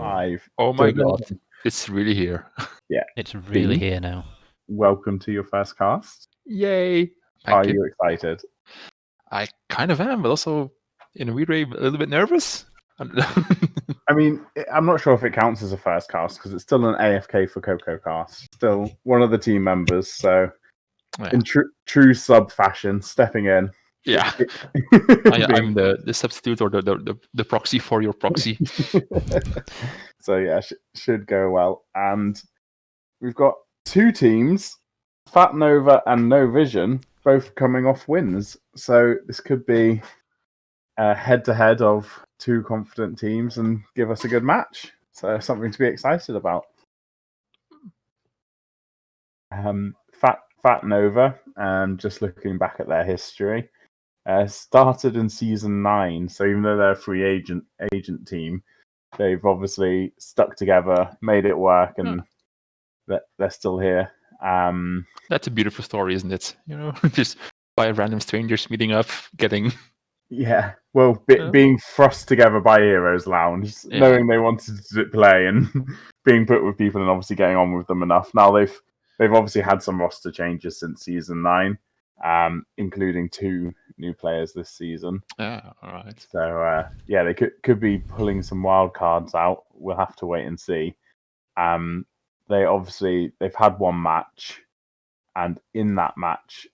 5. Oh my Double. god, it's really here. It's really Dean? here now. Welcome to your first cast. Yay! Are Thank you. you excited? I kind of am, but also in a weird way, a little bit nervous. I don't know. I mean, I'm not sure if it counts as a first cast because it's still an AFK for Coco cast. Still one of the team members, so Yeah. in true sub fashion, stepping in. Yeah. I'm the substitute or the proxy for your proxy. So yeah, should go well. And we've got 2 teams, Fat Nova and No Vision, both coming off wins. So this could be a head-to-head of 2 confident teams and give us a good match. So something to be excited about. Fat Nova, just looking back at their history, started in season 9. So even though they're a free agent team, they've obviously stuck together, made it work, and they're still here. That's a beautiful story, isn't it? You know, just by random strangers meeting up, getting. Yeah, well, being thrust together by Heroes Lounge, knowing they wanted to play and being put with people and obviously getting on with them enough. Now they've obviously had some roster changes since season 9, including 2 new players this season. All right. So yeah, they could be pulling some wild cards out. We'll have to wait and see. They've had 1 match, and in that match,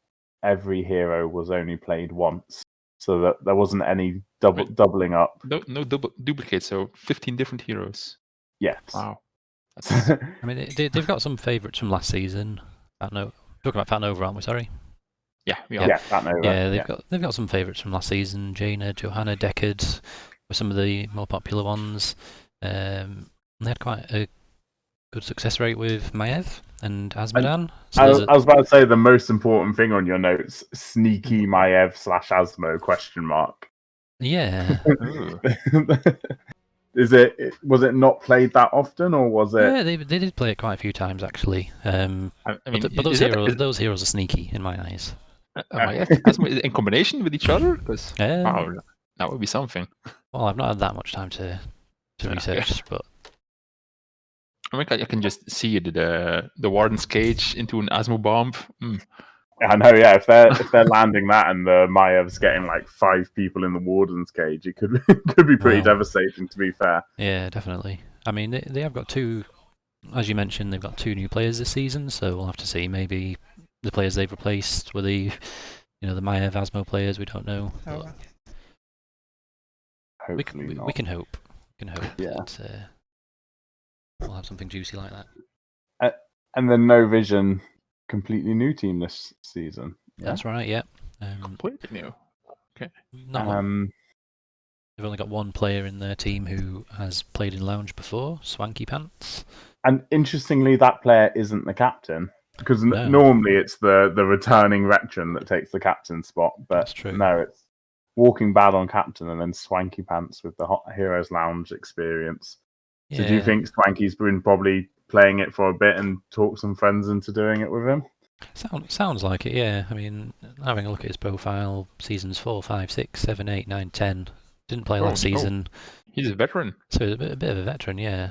every hero was only played once. So that there wasn't any doubling up. No duplicate, so 15 different heroes. Yes. Wow. I mean, they've got some favourites from last season. Talking about Fat Nova, aren't we? Sorry. Yeah, we are. Yeah, Fat Nova. Yeah, they've got some favourites from last season. Jaina, Johanna, Deckard were some of the more popular ones. They had quite a good success rate with Maiev and Azmodan. I was about to say the most important thing on your notes: sneaky Maiev / Asmo ? Yeah. Was it not played that often, or was it? Yeah, they did play it quite a few times actually. But those heroes are sneaky in my eyes. Asmo in combination with each other, because wow, that would be something. Well, I've not had that much time to research, but. I mean, I can just see the Warden's cage into an Asmo bomb. I know, yeah. If they're landing that and the Maev's getting like 5 people in the Warden's cage, it could be pretty devastating. To be fair. Yeah, definitely. I mean, they have got 2, as you mentioned, they've got 2 new players this season, so we'll have to see. Maybe the players they've replaced were the Maiev Asmo players. We don't know. Hopefully not. We can hope. Yeah. That, we'll have something juicy like that. And then No Vision, completely new team this season. Yeah? That's right. Yeah. Completely new. Okay. They've only got 1 player in their team who has played in Lounge before, Swanky Pants. And interestingly, that player isn't the captain, because normally it's the returning veteran that takes the captain spot. But that's true. No, it's Walking Bad on captain and then Swanky Pants with the Hot Heroes Lounge experience. Yeah. So do you think Swanky's been probably playing it for a bit and talked some friends into doing it with him? Sounds like it, yeah. I mean, having a look at his profile, seasons 4, 5, 6, 7, 8, 9, 10. Didn't play last season. He's a veteran. So he's a bit of a veteran, yeah.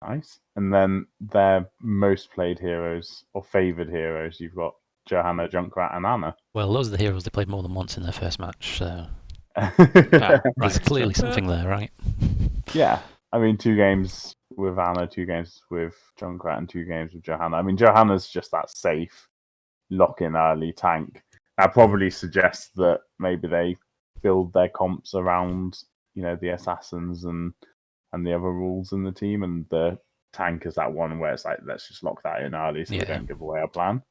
Nice. And then their most played heroes or favoured heroes, you've got Johanna, Junkrat, and Anna. Well, those are the heroes they played more than once in their first match, so there's clearly something there, right? Yeah. I mean, 2 games with Anna, 2 games with Junkrat, and 2 games with Johanna. I mean, Johanna's just that safe, lock-in early tank. That probably suggests that maybe they build their comps around, the assassins and the other rules in the team, and the tank is that one where it's like, let's just lock that in early so we don't give away our plan.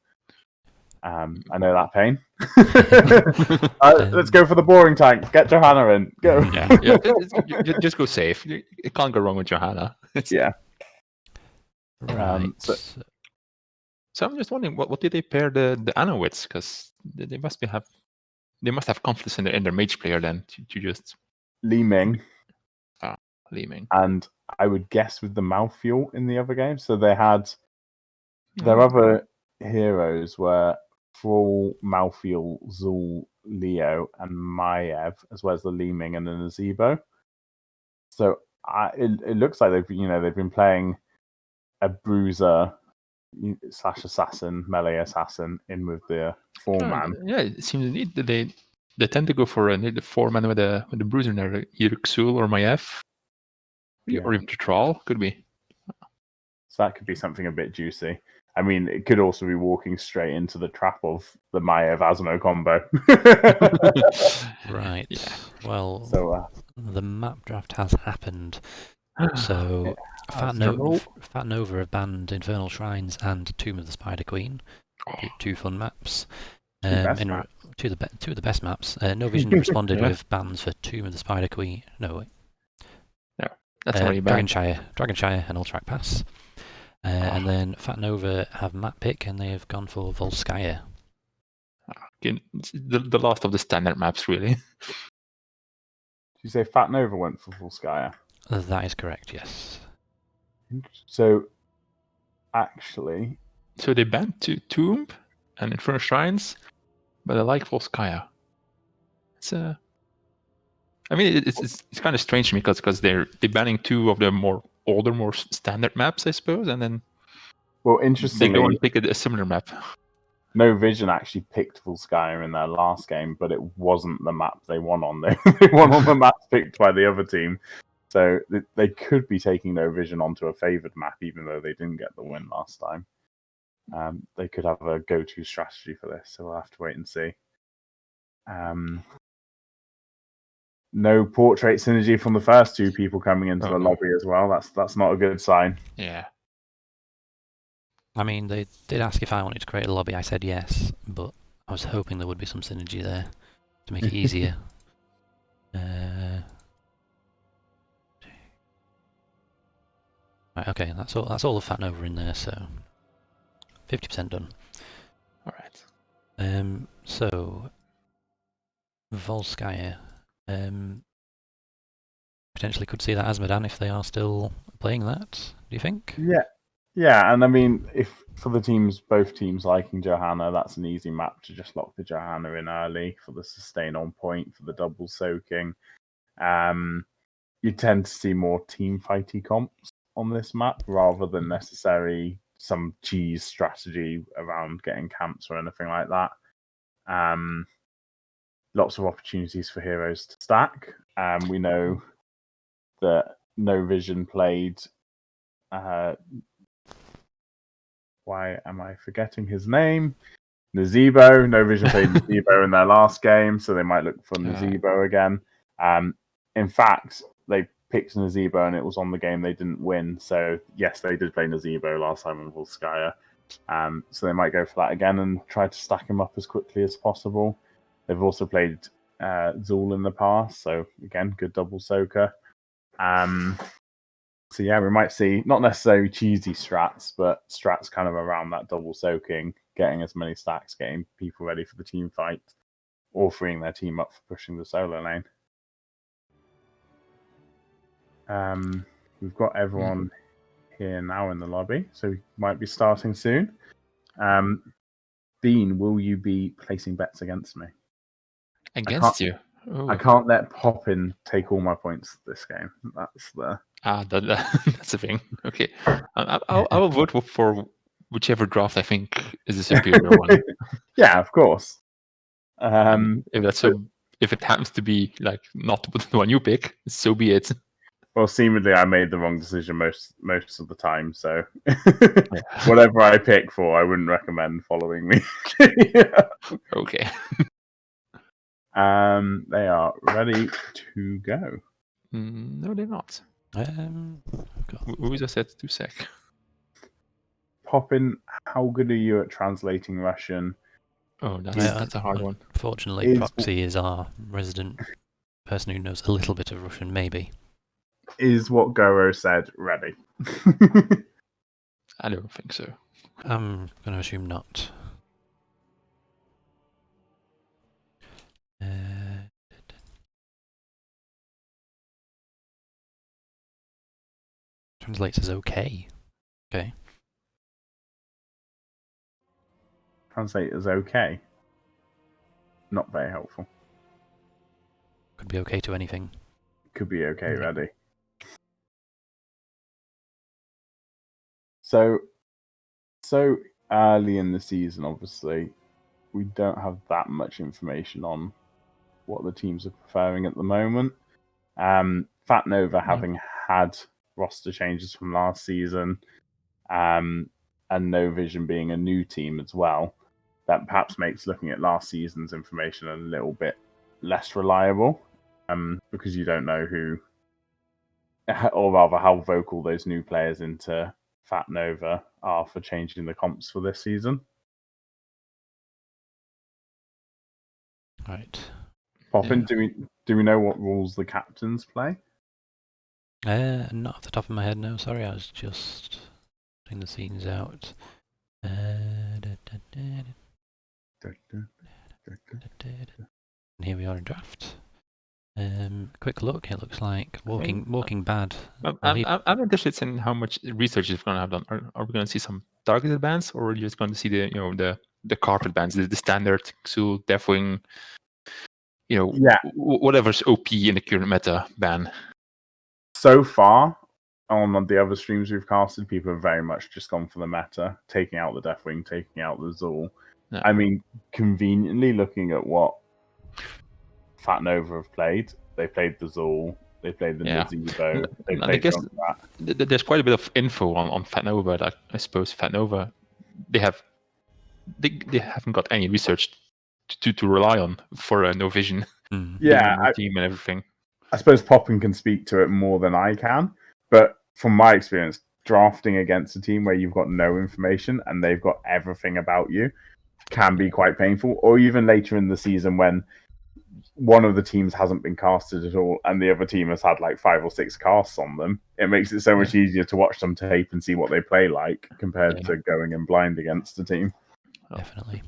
I know that pain. Let's go for the boring tank. Get Johanna in. Go. Just go safe. It can't go wrong with Johanna. Yeah. Right. So I'm just wondering, what did they pair the Anna with? Because they must have confidence in their mage player then to just Li Ming. Li Ming. And I would guess with the Malfeal in the other game. So they had their other heroes were Thrall, Malfeal, Zul, Leo, and Maiev, as well as the Li Ming and the Nazebo. So it looks like they've been playing a bruiser / assassin, melee assassin in with the 4-man. Yeah, it seems indeed that they tend to go for the 4-man with a bruiser in there, either Xul or Maiev, or even Troll, could be. So that could be something a bit juicy. I mean, it could also be walking straight into the trap of the Maiev Asmo combo. Right. Yeah. Well, So the map draft has happened. So Fat all. Nova have banned Infernal Shrines and Tomb of the Spider Queen. Two fun maps. Two of the best maps. No Vision responded Yeah. with bans for Tomb of the Spider Queen. No, wait. No, that's already banned. Dragonshire and Ultrac Pass. And then Fat Nova have map pick and they have gone for Volskaya. It's the last of the standard maps, really. Did you say Fat Nova went for Volskaya? That is correct, yes. So, actually, So they banned Tomb and Infernal Shrines, but I like Volskaya. It's I mean, it's kind of strange to me because they're banning two of the more standard maps, I suppose, and then well, they interestingly, go and pick a similar map. No Vision actually picked Volskaya in their last game, but it wasn't the map they won on. They won on the map picked by the other team. So they could be taking No Vision onto a favoured map, even though they didn't get the win last time. They could have a go-to strategy for this, so we'll have to wait and see. No portrait synergy from the first two people coming into the lobby as well. That's not a good sign. Yeah. I mean, they did ask if I wanted to create a lobby. I said yes, but I was hoping there would be some synergy there to make it easier. Right, okay, that's all the Fat Nova in there, so 50% done. All right. So Volskaya, potentially could see that Asmodan if they are still playing that. Do you think? Yeah, and I mean, if for both teams liking Johanna, that's an easy map to just lock the Johanna in early for the sustain on point for the double soaking. You tend to see more team fighty comps on this map rather than necessarily some cheese strategy around getting camps or anything like that. Lots of opportunities for heroes to stack. We know that No Vision played. Why am I forgetting his name? Nazeebo. No Vision played Nazeebo in their last game, so they might look for Nazeebo again. In fact, they picked Nazeebo and it was on the game they didn't win. So yes, they did play Nazeebo last time in Volskaya. So they might go for that again and try to stack him up as quickly as possible. They've also played Zul in the past, so again, good double soaker. So yeah, we might see not necessarily cheesy strats, but strats kind of around that double soaking, getting as many stacks, getting people ready for the team fight, or freeing their team up for pushing the solo lane. We've got everyone here now in the lobby, so we might be starting soon. Bean, will you be placing bets against me? Against you? I can't let Poppin take all my points this game. That's the that's the thing. Okay, I will vote for whichever draft I think is the superior one. Yeah, of course. If it happens to be like not the one you pick, so be it. Well, seemingly I made the wrong decision most of the time, so whatever I pick for, I wouldn't recommend following me. Okay. They are ready to go. No, they're not. Who just said 2 sec? Poppin, how good are you at translating Russian? Oh, that's a hard one. Fortunately, Proxy is our resident person who knows a little bit of Russian, maybe. Is what Goro said ready? I don't think so. I'm going to assume not. Translates as okay. Okay. Translate as okay. Not very helpful. Could be okay to anything. Could be okay, ready. So early in the season, obviously, we don't have that much information on what the teams are preferring at the moment. Fat Nova having had roster changes from last season, and No Vision being a new team as well, that perhaps makes looking at last season's information a little bit less reliable, because you don't know who, or rather how vocal those new players into Fat Nova are for changing the comps for this season. Right. Poppin, do we know what rules the captains play? Not off the top of my head, no. Sorry, I was just putting the scenes out. And here we are in draft. Quick look. It looks like Walking Bad. I'm interested in how much research is going to have done. Are we going to see some targeted bans, or are you just going to see the carpet bans, the standard Xul, Deathwing, whatever's OP in the current meta ban? So far, on the other streams we've casted, people have very much just gone for the meta, taking out the Deathwing, taking out the Xul. Yeah. I mean, conveniently looking at what Fat Nova have played, they played the Xul, they played the Nazebo, they played I guess Junkrat. There's quite a bit of info on Fat Nova, but I suppose Fat Nova, they haven't got any research to rely on for No Vision. Yeah, team and everything. I suppose Poppin can speak to it more than I can, but from my experience, drafting against a team where you've got no information and they've got everything about you can be quite painful. Or even later in the season when one of the teams hasn't been casted at all and the other team has had like 5 or 6 casts on them, it makes it so much easier to watch them tape and see what they play like compared to going in blind against a team. Definitely.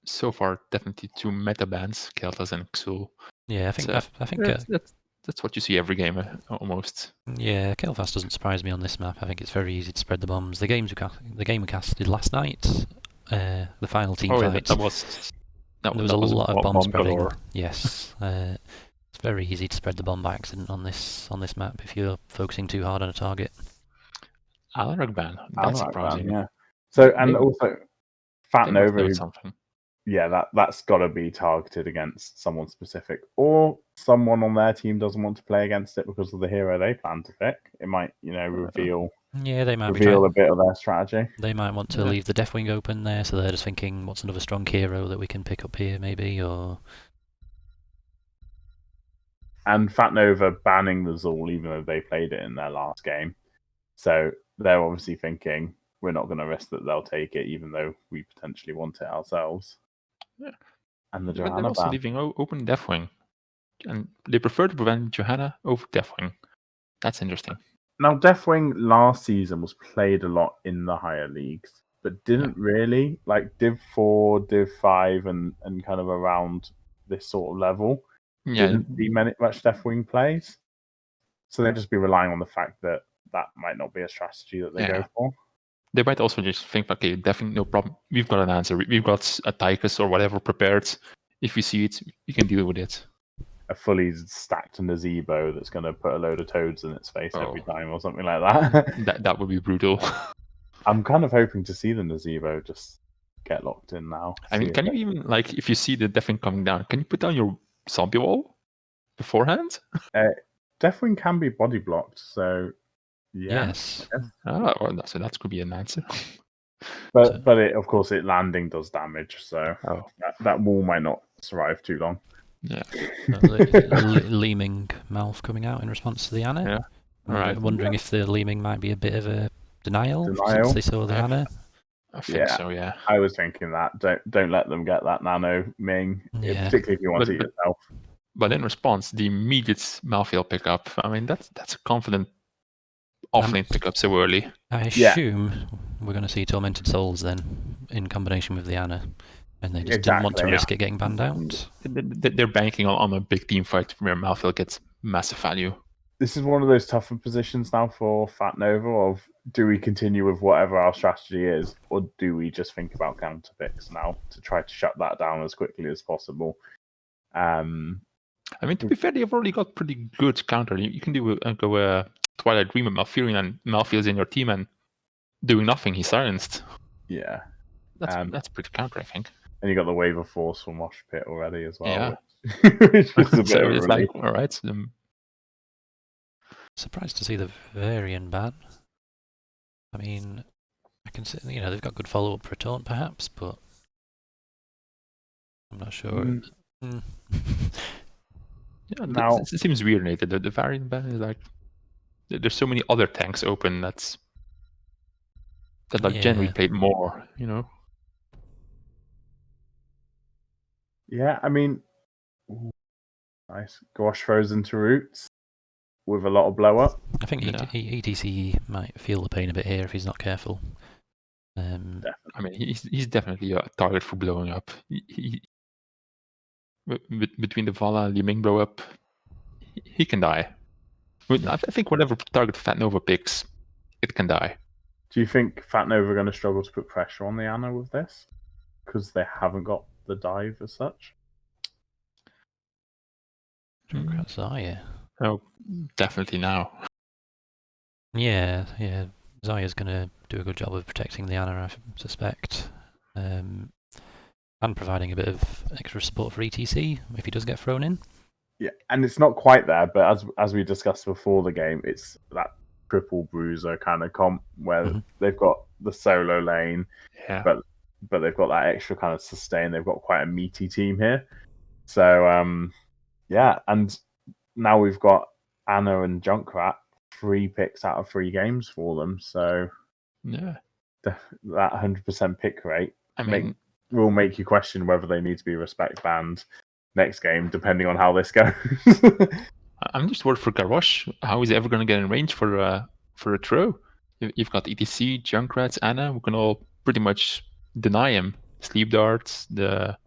So far, definitely 2 meta bans, Kael'thas and Xul. Yeah, I think that's what you see every game almost. Yeah, Kael'thas doesn't surprise me on this map. I think it's very easy to spread the bombs. The game we casted last night, the final team fight. There was a lot of bomb spreading. Galore. Yes, it's very easy to spread the bomb by accident on this map if you're focusing too hard on a target. Alarak ban. That's surprising. Yeah. So and also Fat Nova. Something. Yeah, that's got to be targeted against someone specific, or someone on their team doesn't want to play against it because of the hero they plan to pick. It might, reveal. Yeah, they might reveal a bit of their strategy. They might want to leave the Deathwing open there, so they're just thinking, what's another strong hero that we can pick up here, maybe, or. And Fat Nova banning the Xul, even though they played it in their last game, so they're obviously thinking we're not going to risk that they'll take it, even though we potentially want it ourselves. Yeah. And the But Johanna they're also ban. leaving open Deathwing, and they prefer to prevent Johanna over Deathwing. That's interesting. Now, Deathwing last season was played a lot in the higher leagues, but didn't really, like Div 4, Div 5, and kind of around this sort of level. Didn't see much Deathwing plays. So they'd just be relying on the fact that might not be a strategy that they go for. They might also just think, okay, Deathwing, no problem. We've got an answer. We've got a Tychus or whatever prepared. If we see it, we can deal with it. A fully stacked Nazebo that's going to put a load of toads in its face every time or something like that. That would be brutal. I'm kind of hoping to see the Nazebo just get locked in now. I mean, can you even, like, if you see the Deathwing coming down, can you put down your zombie wall beforehand? Deathwing can be body blocked, so yeah. Yes. So that could be an answer. But of course, landing does damage, so that wall might not survive too long. Yeah. Leeming mouth coming out in response to the Ana. Yeah. Right. Wondering if the Leeming might be a bit of a denial since they saw the Ana. I think so, yeah. I was thinking that. Don't let them get that nano Ming, particularly if you want to yourself. But in response, the immediate Malthael pickup, I mean, that's a confident offlane pickup so early. I assume we're going to see Tormented Souls then, in combination with the Ana. And they just didn't want to risk it getting banned out. They're banking on a big team fight where Malthael gets massive value. This is one of those tougher positions now for Fat Nova of, do we continue with whatever our strategy is, or do we just think about counter picks now to try to shut that down as quickly as possible? I mean, to be fair, they've already got pretty good counter. You can go Twilight Dream with Malfurion and Malthael's in your team, and doing nothing, he's silenced. Yeah. That's pretty counter, I think. And you got the wave of force from Mosh Pit already as well. Yeah. Which is a bit So of a it's relief. like, all right. Surprised to see the Varian ban. I mean, I can see, they've got good follow-up for a taunt perhaps, but I'm not sure. Yeah, Now- it seems weird, Nathan. The Varian ban is like, there's so many other tanks open that like generally Yeah. played more, Yeah, I mean, ooh, nice. Gosh throws into roots with a lot of blow up. I think Yeah. ETC might feel the pain a bit here if he's not careful. I mean, he's definitely a target for blowing up. Between the Vala and Li Ming blow up, he can die. I think whatever target Fat Nova picks, it can die. Do you think Fat Nova are going to struggle to put pressure on the Ana with this? Because they haven't got the dive as such? Junkrat Zarya. Oh, definitely now. Yeah. Zarya's going to do a good job of protecting the Ana, I suspect. And providing a bit of extra support for ETC if he does get thrown in. Yeah, and it's not quite there, but as we discussed before the game, it's that triple bruiser kind of comp where they've got the solo lane, but they've got that extra kind of sustain. They've got quite a meaty team here. So, yeah, and now we've got Ana and Junkrat, 3 picks out of 3 games for them. So, yeah, that 100% pick rate will make you question whether they need to be respect banned next game, depending on how this goes. I'm just worried for Garrosh. How is he ever going to get in range for a throw? You've got ETC, Junkrats, Ana, who can all pretty much deny him. Sleep darts, the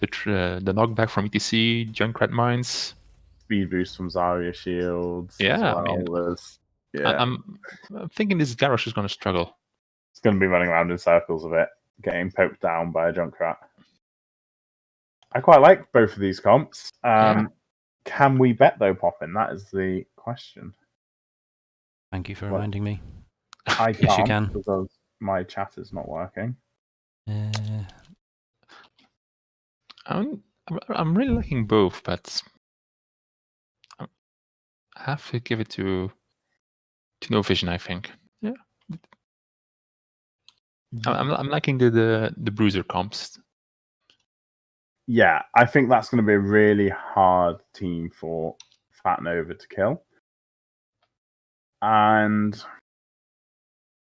knockback from ETC, Junkrat mines, speed boost from Zarya shields. Yeah, well. I mean, I'm thinking this Garrosh is going to struggle. It's going to be running around in circles a bit, getting poked down by a Junkrat. I quite like both of these comps. Can we bet though, Poppin? That is the question. Thank you for reminding me. I Yes, can't you can. because my chat is not working. I'm really liking both, but I have to give it to No Vision, I think. Yeah. I'm liking the bruiser comps. Yeah, I think that's going to be a really hard team for Fat Nova to kill. And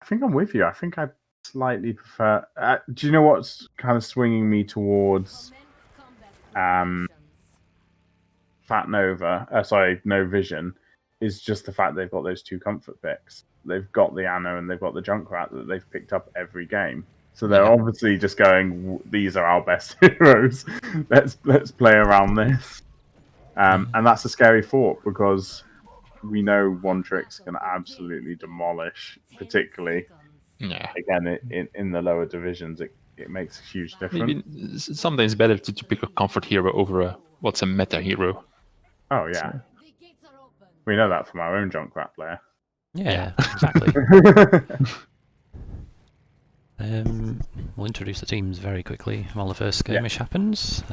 I think I'm with you. I think I slightly prefer... do you know what's kind of swinging me towards Fat Nova? No Vision, is just the fact they've got those 2 comfort picks. They've got the Ana and they've got the Junkrat that they've picked up every game. So they're obviously just going, these are our best heroes. Let's play around this. And that's a scary thought because we know One Trick's going to absolutely demolish, particularly, again, in the lower divisions. It makes a huge difference. Maybe sometimes better to pick a comfort hero over what's a meta hero. Oh, yeah. So. We know that from our own Junkrat player. Yeah. Exactly. We'll introduce the teams very quickly while the first skirmish happens.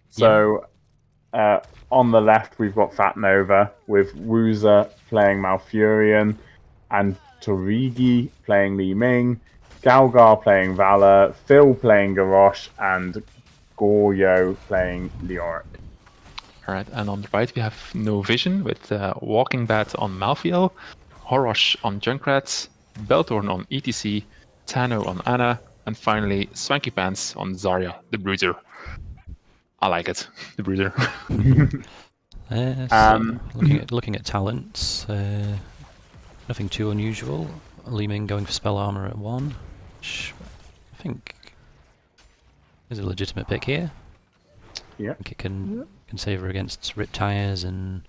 So, on the left, we've got Fat Nova with Wuza playing Malfurion and Torigi playing Li Ming, Galgar playing Valor, Phil playing Garrosh, and Goryo playing Leoric. Alright, and on the right we have No Vision with Walking Bat on Malthael, Horosh on Junkrats, Beltorn on ETC, Tano on Ana, and finally Swanky Pants on Zarya, the Bruiser. I like it, the Bruiser. Looking at talents, nothing too unusual. Li Ming going for Spell Armor at 1, which I think is a legitimate pick here. Yeah. I think it can save her against Rip Tires and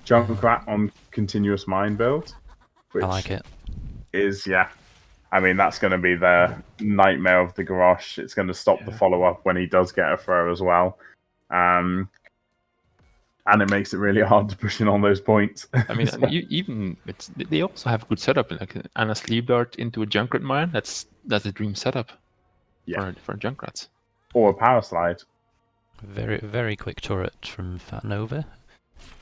Junkrat on Continuous Mind build. Which I like it. I mean, that's going to be the nightmare of the Garrosh. It's going to stop the follow-up when he does get a throw as well. and it makes it really hard to push in on those points. I mean, they also have a good setup, like Anna Sleep Dart into a Junkrat mine. That's a dream setup for Junkrats. Or a power slide. Very, very quick turret from Fat Nova.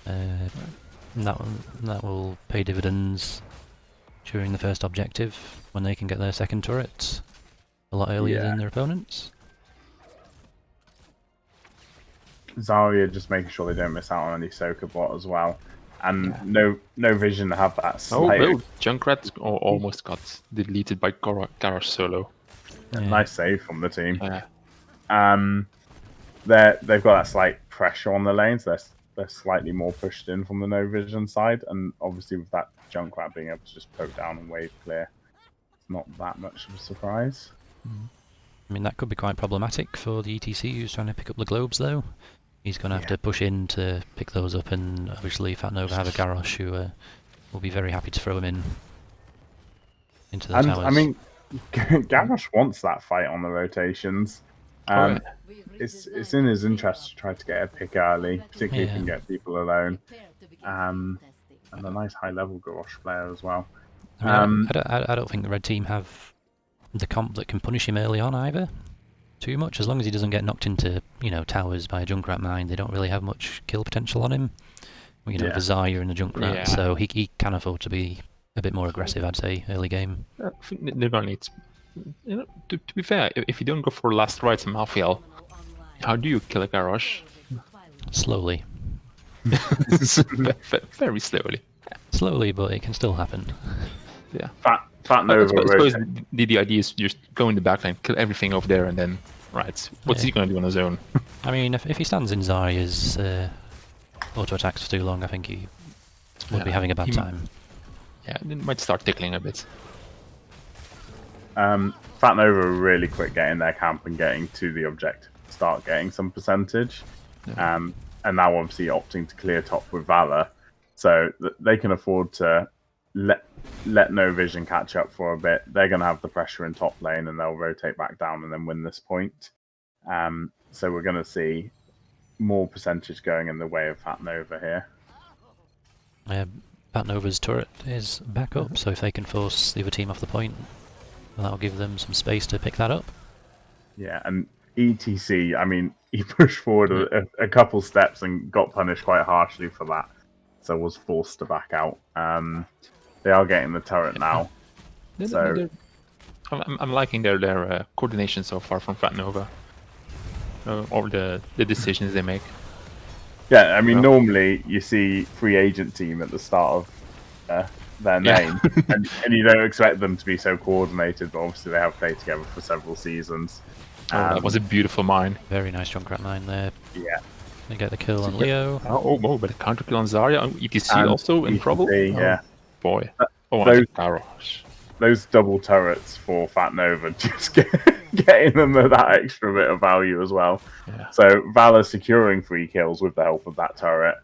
That will pay dividends during the first objective when they can get their second turret a lot earlier than their opponents. Zarya just making sure they don't miss out on any Soka bot as well. And no vision to have that slight... Oh, Junkrat almost got deleted by Garrosh solo. Nice save from the team. Yeah. They've got that slight pressure on the lanes. They're slightly more pushed in from the no vision side, and obviously with that Junkrat being able to just poke down and wave clear, it's not that much of a surprise. I mean, that could be quite problematic for the ETC who's trying to pick up the globes, though. He's going to have to push in to pick those up, and obviously Fat Nova have a Garrosh who will be very happy to throw him into the towers. I mean, Garrosh wants that fight on the rotations. It's in his interest to try to get a pick early, particularly if he can get people alone. And a nice high-level Garrosh player as well. I don't think the red team have the comp that can punish him early on either. Too much, as long as he doesn't get knocked into, towers by a Junkrat mine, they don't really have much kill potential on him. The Zarya and the Junkrat, so he can afford to be a bit more aggressive, I'd say, early game. I think they're gonna need, to be fair, if you don't go for last rights in Malthael, how do you kill a Garrosh? Slowly. Very slowly. Slowly, but it can still happen. Yeah. Fat Nova. I suppose the idea is just go in the backline, kill everything over there, and then, what's he going to do on his own? I mean, if he stands in Zarya's auto attacks for too long, I think he would be having a bad time. Yeah, it might start tickling a bit. Fat Nova are really quick getting their camp and getting to the objective, start getting some percentage. And now obviously opting to clear top with Valor, so they can afford to let no vision catch up for a bit. They're going to have the pressure in top lane, and they'll rotate back down and then win this point. So we're going to see more percentage going in the way of Fat Nova here. Fat Nova's turret is back up, so if they can force the other team off the point, that'll give them some space to pick that up. Yeah, and ETC, I mean, he pushed forward a couple steps and got punished quite harshly for that, so was forced to back out. They are getting the turret now. I'm liking their coordination so far from Fat Nova. Or the decisions they make. Yeah, I mean, normally you see free agent team at the start of their name, and you don't expect them to be so coordinated, but obviously they have played together for several seasons. That was a beautiful mine. Very nice Junkrat mine there. Yeah. They get the kill on Leo. But a counter kill on Zarya. ETC also in trouble. Yeah. Boy. Those double turrets for Fat Nova just getting them that extra bit of value as well. Yeah. So Valor securing 3 kills with the help of that turret.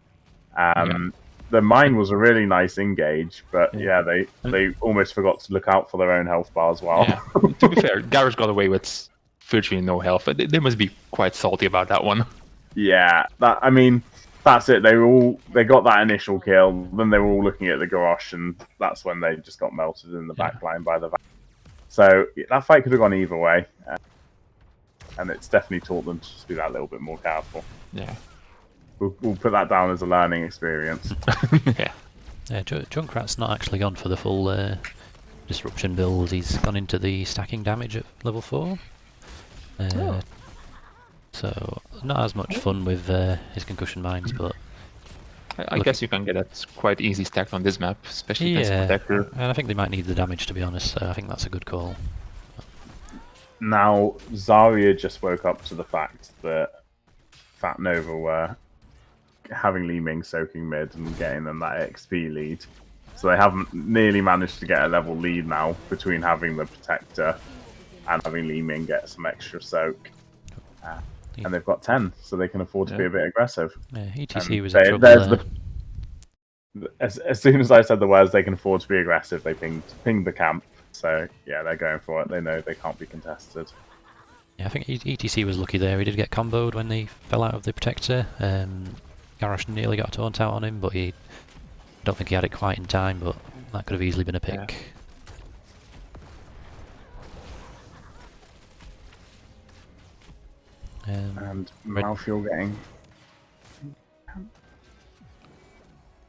The mine was a really nice engage, but they almost forgot to look out for their own health bar as well. Yeah. To be fair, Garrosh got away with virtually no health. They must be quite salty about that one. Yeah, that's it. They got that initial kill, then they were all looking at the Garrosh, and that's when they just got melted in the back line by the. So that fight could have gone either way, and it's definitely taught them to just be that little bit more careful. Yeah, we'll put that down as a learning experience. Yeah, Junkrat's not actually gone for the full disruption build. He's gone into the stacking damage at level 4. So not as much fun with his concussion mines, but I guess you can get it quite easy stacked on this map, especially against Protector. And I think they might need the damage, to be honest, so I think that's a good call. Now, Zarya just woke up to the fact that Fat Nova were having Li Ming soaking mid and getting them that XP lead. So they haven't nearly managed to get a level lead now between having the Protector and having Li Ming get some extra soak. And they've got 10, so they can afford to be a bit aggressive. Yeah, ETC was in trouble there. As soon as I said the words, they can afford to be aggressive, they pinged the camp. So, yeah, they're going for it. They know they can't be contested. Yeah, I think ETC was lucky there. He did get comboed when they fell out of the Protector. Garrosh nearly got a taunt out on him, but I don't think he had it quite in time, but that could have easily been a pick. Yeah. And Right. Malfield getting.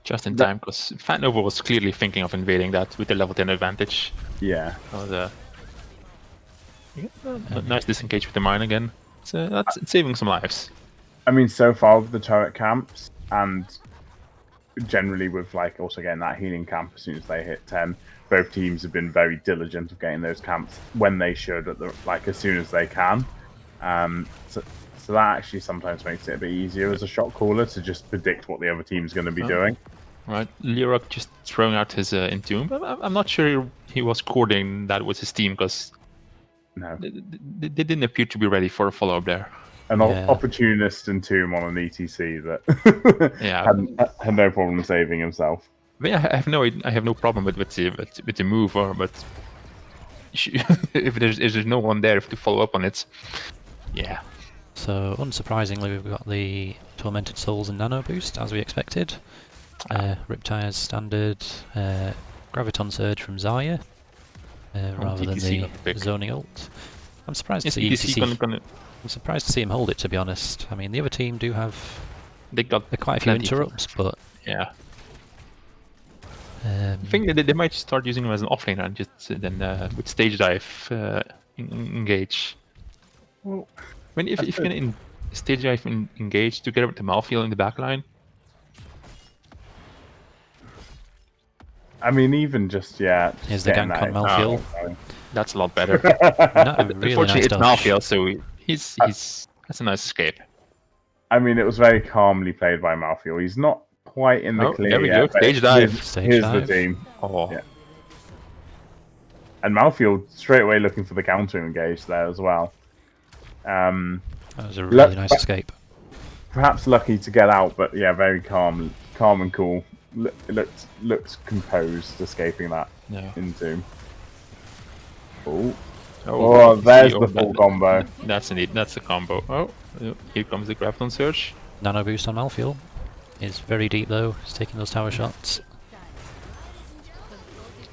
Just in That- time, because Fat Nova was clearly thinking of invading that with the level 10 advantage. Yeah. That was a nice disengage with the mine again. That's it's saving some lives. I mean, so far with the turret camps, and generally with like also getting that healing camp as soon as they hit 10, both teams have been very diligent of getting those camps when they should, at the like as soon as they can. So that actually sometimes makes it a bit easier as a shot caller to just predict what the other team's going to be doing. Right, Lerock just throwing out his Entomb. I'm not sure he was coordinating that with his team, because No, they didn't appear to be ready for a follow-up there. an Yeah. opportunist and Tomb on an ETC that Yeah. had no problem saving himself. I mean, I have no problem with the move, but if there's no one there to follow up on it, yeah. So, unsurprisingly, we've got the Tormented Souls and Nano Boost, as we expected. Riptire's standard, Graviton Surge from Zarya, rather than TTC the got the pick. zoning ult. I'm surprised to Yes, see ETC ETC. I'm surprised to see him hold it, to be honest. I mean, the other team do have they got quite a few plenty of- interrupts, but Yeah, I think that they might start using him as an offlaner and just then with stage dive engage. Well, I mean, if you can stage dive engage together with the Malfield in the backline, I mean, even just Here's the getting gank that on Malfield. going. that's a lot better. not a really Unfortunately, nice it's dodge. Malfield, so he's that's a nice escape. I mean, it was very calmly played by Malfield. He's not quite in the Oh, clear there we yet, go. but Stage dive. Stage here's dive. the team. Oh, Yeah. And Malfield straight away looking for the counter engage there as well. That was a really Look, nice but- escape. Perhaps lucky to get out, but yeah, very calm and cool. Looked composed, escaping that yeah. into. Oh, Oh, there's see, the full combo. That's the combo. Oh, here comes the Graviton Surge. Nano Boost on Malfield. Is very deep though, he's taking those tower shots.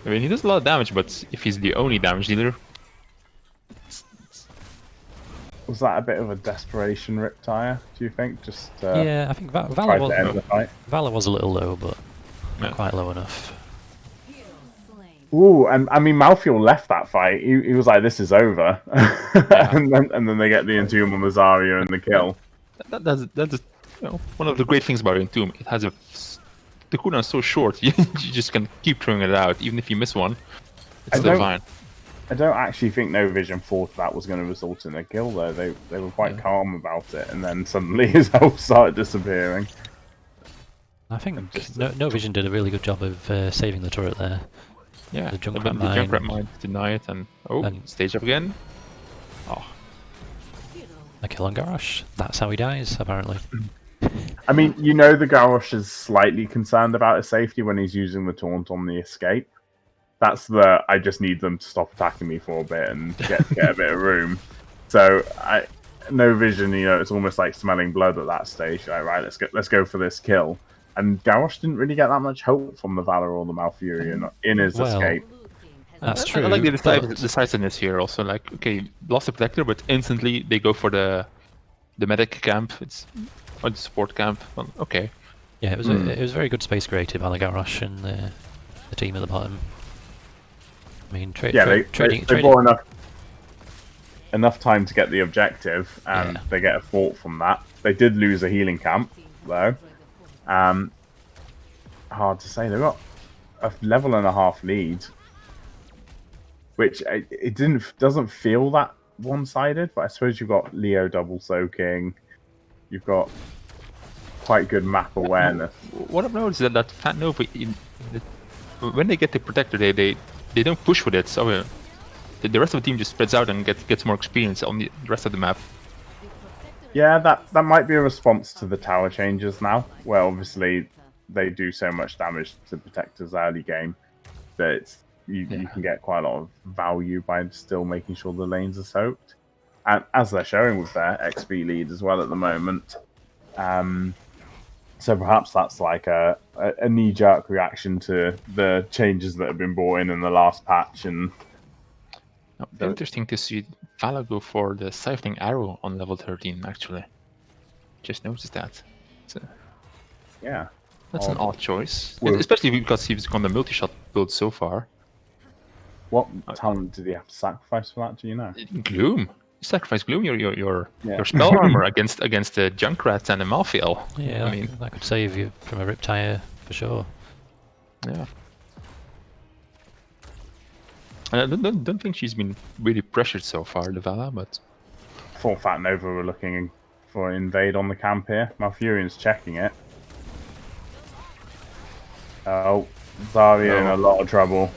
I mean, he does a lot of damage, but if he's the only damage dealer, Was that a bit of a desperation Riptire, do you think? Just Yeah, I think try Valor to end was, the fight? Valor was a little low, but Yeah. not quite low enough. Ooh, and I mean, Malfield left that fight. He was like, "This is over," and then they get the Entomb on the Zarya and the kill. that's one of the great things about Entomb. It has the cooldown is so short. You just can keep throwing it out, even if you miss one. It's I still don't- fine. I don't actually think No Vision thought that was going to result in a kill, though. They were quite Yeah. calm about it, and then suddenly his health started disappearing. I think just- no Vision did a really good job of saving the turret there. Yeah, The Junkrat the mine. Junkrat mine deny it, and stage up again. Oh, A kill on Garrosh. That's how he dies, apparently. I mean, you know, the Garrosh is slightly concerned about his safety when he's using the taunt on the escape. That's I just need them to stop attacking me for a bit and get a bit of room. So No Vision, you know, it's almost like smelling blood at that stage. Like, right, let's go for this kill. And Garrosh didn't really get that much help from the Valor or the Malfurion in his Well, escape. That's true. I like the but- decisiveness here also. Like, okay, lost the protector, but instantly they go for the medic camp. Or the support camp. Well, okay. Yeah, it was very good space created by the Garrosh and the team at the bottom. I mean, They trading. bought enough time to get the objective, and Yeah. they get a fort from that. They did lose a healing camp, though. Hard to say. They got a level and a half lead, which it doesn't feel that one-sided. But I suppose you've got Leo double soaking. You've got quite good map awareness. What I've noticed is that Fat Nova, when they get the protector, they don't push with it. So the rest of the team just spreads out and gets more experience on the rest of the map. Yeah, that might be a response to the tower changes now, where obviously they do so much damage to protectors early game that you can get quite a lot of value by still making sure the lanes are soaked. And as they're showing with their XP lead as well at the moment, So perhaps that's like a knee-jerk reaction to the changes that have been brought in the last patch, and Interesting to see Vala go for the siphoning arrow on level 13. Actually, just noticed that. So yeah, that's an odd choice, Well- especially because he's gone the multi-shot build so far. what talent did he have to sacrifice for that? Do you know? Gloom. You sacrifice Gloom, your Yeah. spell armor against the Junkrat and the Malthael. Yeah, I mean, that could save you from a Riptire for sure. yeah. I don't think she's been really pressured so far, the Vala, but Thought Fat Nova were looking for an invade on the camp here. Malfurion's checking it. Oh, Zarya in a lot of trouble.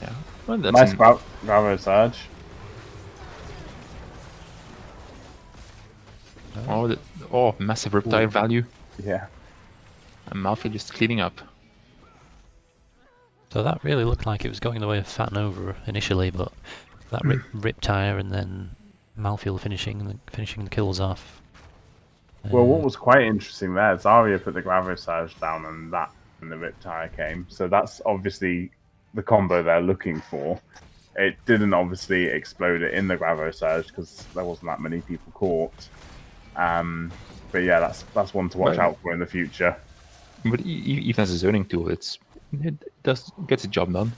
yeah. Well, that's Nice an- Bravo Surge. massive Riptide value, Yeah. and Malthael just cleaning up. So that really looked like it was going the way of Fat Nova initially, but that Riptire and then Malthael finishing the kills off. Well, what was quite interesting there, Zarya put the Bravo Surge down and the Riptire came. So that's obviously the combo they're looking for. It didn't obviously explode it in the Bravo Surge because there wasn't that many people caught. But yeah, that's one to watch Right. out for in the future. But even as a zoning tool, it gets the job done.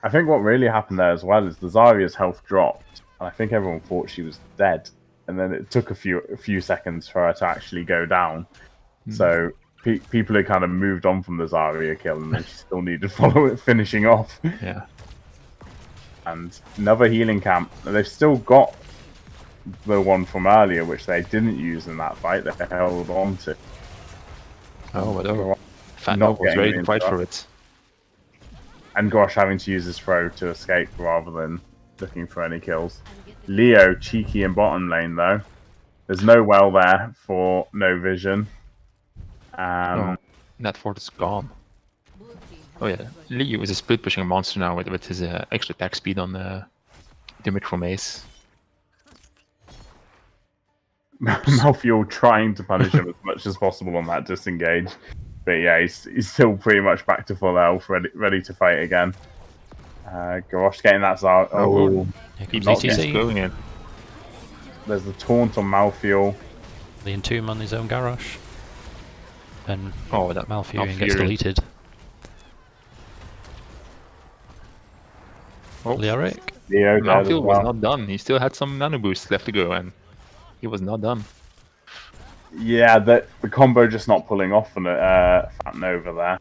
I think what really happened there as well is the Zarya's health dropped, and I think everyone thought she was dead. And then it took a few seconds for her to actually go down. So people had kind of moved on from the Zarya kill, and they still needed to follow it finishing off. Yeah. And another healing camp. They've still got the one from earlier, which they didn't use in that fight. They held on to. Oh, whatever. Fat Not Nova was getting ready to into fight that. for it. And Gosh having to use his throw to escape rather than looking for any kills. Leo cheeky in bottom lane though. There's no well there for no vision. Oh, that fort is gone. Oh yeah, Liu is a split pushing monster now with his extra attack speed on the Mithril Mace. Malthael trying to punish him as much as possible on that disengage. But yeah, he's still pretty much back to full health, ready to fight again. Garrosh getting that Zar. Oh, Here Keeps comes not ETC. going in. there's the taunt on Malthael. The Entomb on his own Garrosh. And Oh, that Malfurion gets Malfurion. deleted. Oh, Leoric. Leo dead as Malthael was well. not done. He still had some nano boosts left to go, and he was not done. Yeah, the combo just not pulling off on Fat Nova there.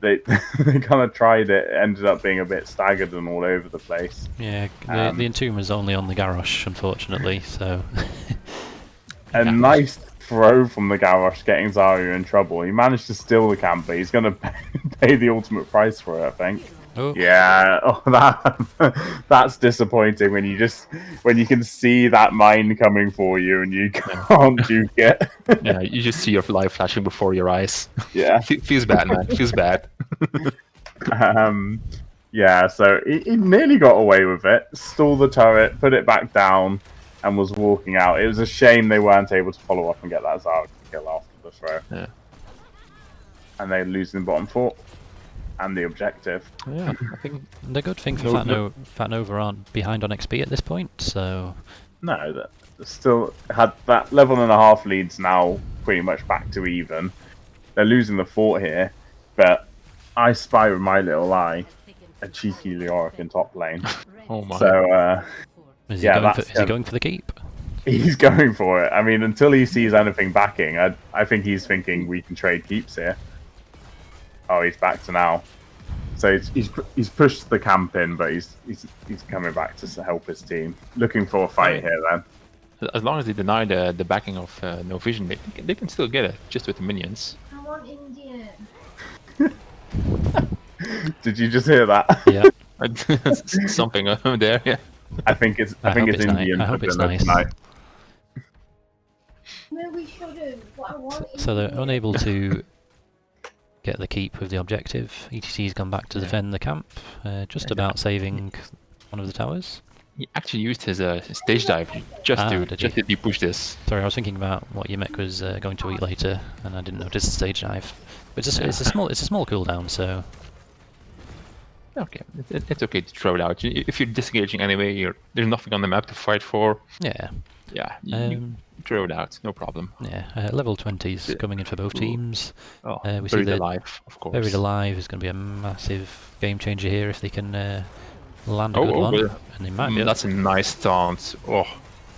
They they kind of tried it. It ended up being a bit staggered and all over the place. Yeah, the Um, Entomb is only on the Garrosh, unfortunately, so... A Yeah. nice throw from the Garrosh getting Zarya in trouble. He managed to steal the camp, but he's going to pay the ultimate price for it, I think. Oh, Yeah, that's disappointing when you can see that mine coming for you and you can't juke it. Yeah, you just see your life flashing before your eyes. Yeah. Feels bad, man. Feels bad. Yeah, so he nearly got away with it. Stole the turret, put it back down, and was walking out. It was a shame they weren't able to follow up and get that Zarya kill after the throw. Yeah. And they lose in bottom four. And the objective. Yeah, I think the good thing for Fat Nova aren't behind on XP at this point, so... No, that still had that level and a half leads now pretty much back to even. They're losing the fort here, but I spy with my little eye a cheeky Leoric in top lane. Oh my. So Is Yeah, he that's going for the keep? he's going for it. I mean, until he sees anything backing, I think he's thinking we can trade keeps here. Oh, he's back to now. So he's pushed the camp in, but he's coming back to help his team. Looking for a fight here then. As long as they deny the backing of No Vision, they can still get it just with the minions. I want Indian. Did you just hear that? Yeah. Something over there, yeah. I think it's I hope it's it's nice. Indian. I hope for it's dinner nice. tonight. No, we shouldn't. But I want So they're Indian. unable to get the keep with the objective. ETC's gone back to defend the camp, just about saving one of the towers. He actually used his stage dive just to did just he? to depush this. Sorry, I was thinking about what Yemek was going to eat later, and I didn't notice the stage dive. But it's a small cooldown, so Okay, it's okay to throw it out. If you're disengaging anyway, there's nothing on the map to fight for. yeah. Yeah, you throw it out, no problem. Yeah, level 20s coming in for both teams. Oh, We see buried that alive, of course. Buried Alive is going to be a massive game changer here if they can land a Oh, good oh, one. well, And they might be. That's a nice taunt. Oh,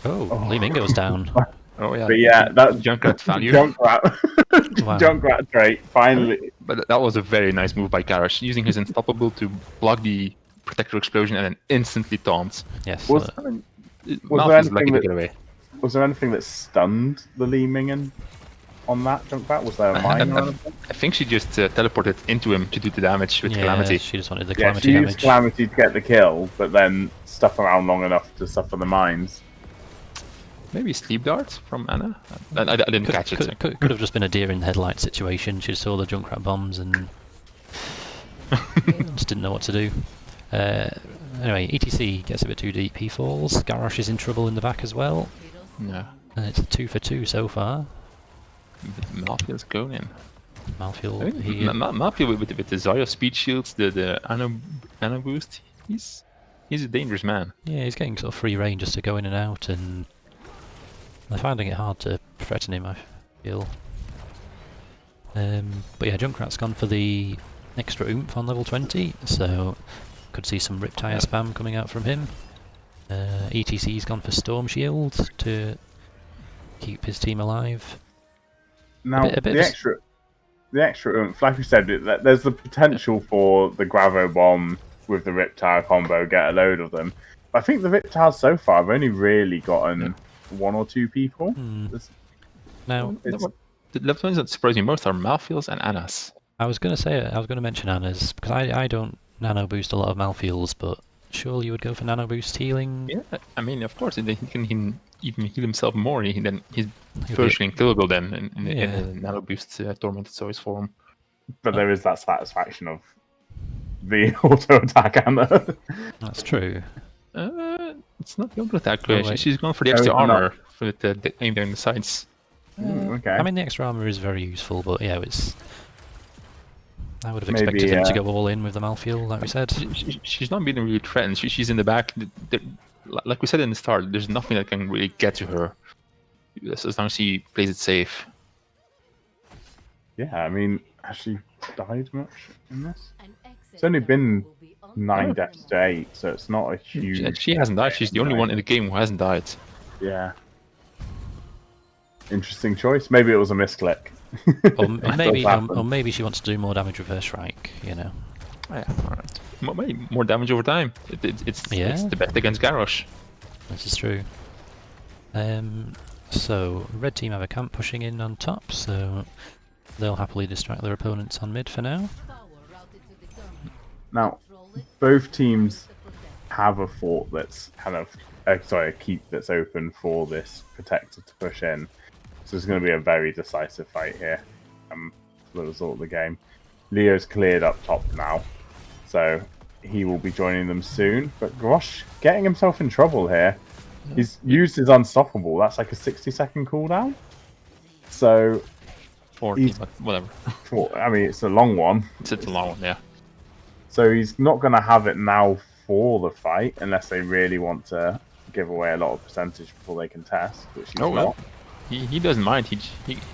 Lee Mingo's down. oh yeah. But yeah, that's Junkrat value. Junkrat. Wow. Junkrat trait, finally. But that was a very nice move by Garrosh, using his unstoppable to block the protector explosion and then instantly taunt. Yes. Was- Malphite's anything lucky to that- get away. Was there anything that stunned the Lee Mingen on that Junkrat? Was there a mine or anything? I think she just teleported into him to do the damage with Calamity. She just wanted the Yeah, Calamity she damage. used Calamity to get the kill, but then stuck around long enough to suffer the mines. Maybe Sleep Dart from Anna? I didn't catch it. Could have just been a deer in the headlight situation. She saw the Junkrat bombs and just didn't know what to do. Anyway, ETC gets a bit too deep. He falls. Garrosh is in trouble in the back as well. Yeah. And it's a 2 for 2 so far. Malphite's going in. Malfield, Malphite with the Zarya speed shields, the Anna boost, he's a dangerous man. yeah, he's getting sort of free reign just to go in and out, and they're finding it hard to threaten him, I feel. But yeah, Junkrat's gone for the extra oomph on level 20, so could see some Riptire spam coming out from him. ETC's gone for Storm Shield to keep his team alive. Now, A bit the extra oomph, like you said, there's the potential for the Gravo Bomb with the Riptire combo, get a load of them. But I think the Riptires so far have only really gotten one or two people. Now, The left ones that surprise me most are Malfields and Annas. I was going to mention Anna's, because I don't nano boost a lot of Malfields, but surely you would go for nano boost healing? Yeah, I mean, of course, he can even heal himself more. He's be- virtually unkillable then in Yeah. a nano boost tormented Zoe's form. But there is that satisfaction of the auto attack Anna. That's true. It's not the auto attack. Oh, wait. She's going for the Oh, extra it's not. armor for the aim down the sides. Okay. I mean, the extra armor is very useful, but yeah, I would have Maybe, expected him to go all in with the Malfield, like we said. She's not being really threatened. She's in the back. Like we said in the start, there's nothing that can really get to her as long as she plays it safe. Yeah, I mean, has she died much in this? It's only been 9 deaths to 8, so it's not a huge. She hasn't died. She's the only one in the game who hasn't died. Yeah. Interesting choice. Maybe it was a misclick. Or maybe she wants to do more damage with her Shrike, you know. Oh, yeah, alright. More damage over time. It's the best against Garrosh. This is true. So, red team have a camp pushing in on top, so they'll happily distract their opponents on mid for now. Now, both teams have a fort that's kind of, a keep that's open for this protector to push in. So it's going to be a very decisive fight here. For the result of the game. Leo's cleared up top now, so he will be joining them soon. But Grosh getting himself in trouble here. He's used his unstoppable. That's like a 60-second cooldown. So, 40, but whatever. I mean, it's a long one. It's a long one, yeah. So he's not going to have it now for the fight, unless they really want to give away a lot of percentage before they can test, which he's not. He doesn't mind. He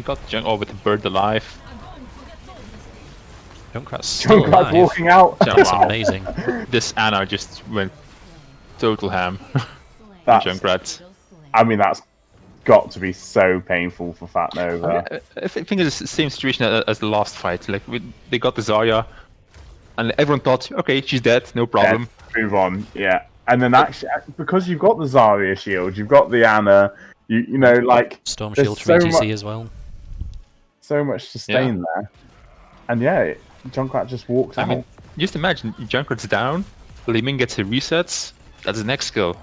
got with the bird alive. Junkrat's still Junkrat alive. walking out. That's Wow. amazing. This Anna just went total ham. That's, Junkrat. I mean, that's got to be so painful for Fat Nova. I think it's the same situation as the last fight. Like they got the Zarya, and everyone thought, okay, she's dead, no problem. Move on, yeah. And then actually, because you've got the Zarya shield, you've got the Anna, you know, like Storm there's Shield for so ETC much- as well. so much sustain there. And yeah, Junkrat just walks out. I mean, just imagine Junkrat's down, Li Ming gets her resets. That's the next skill.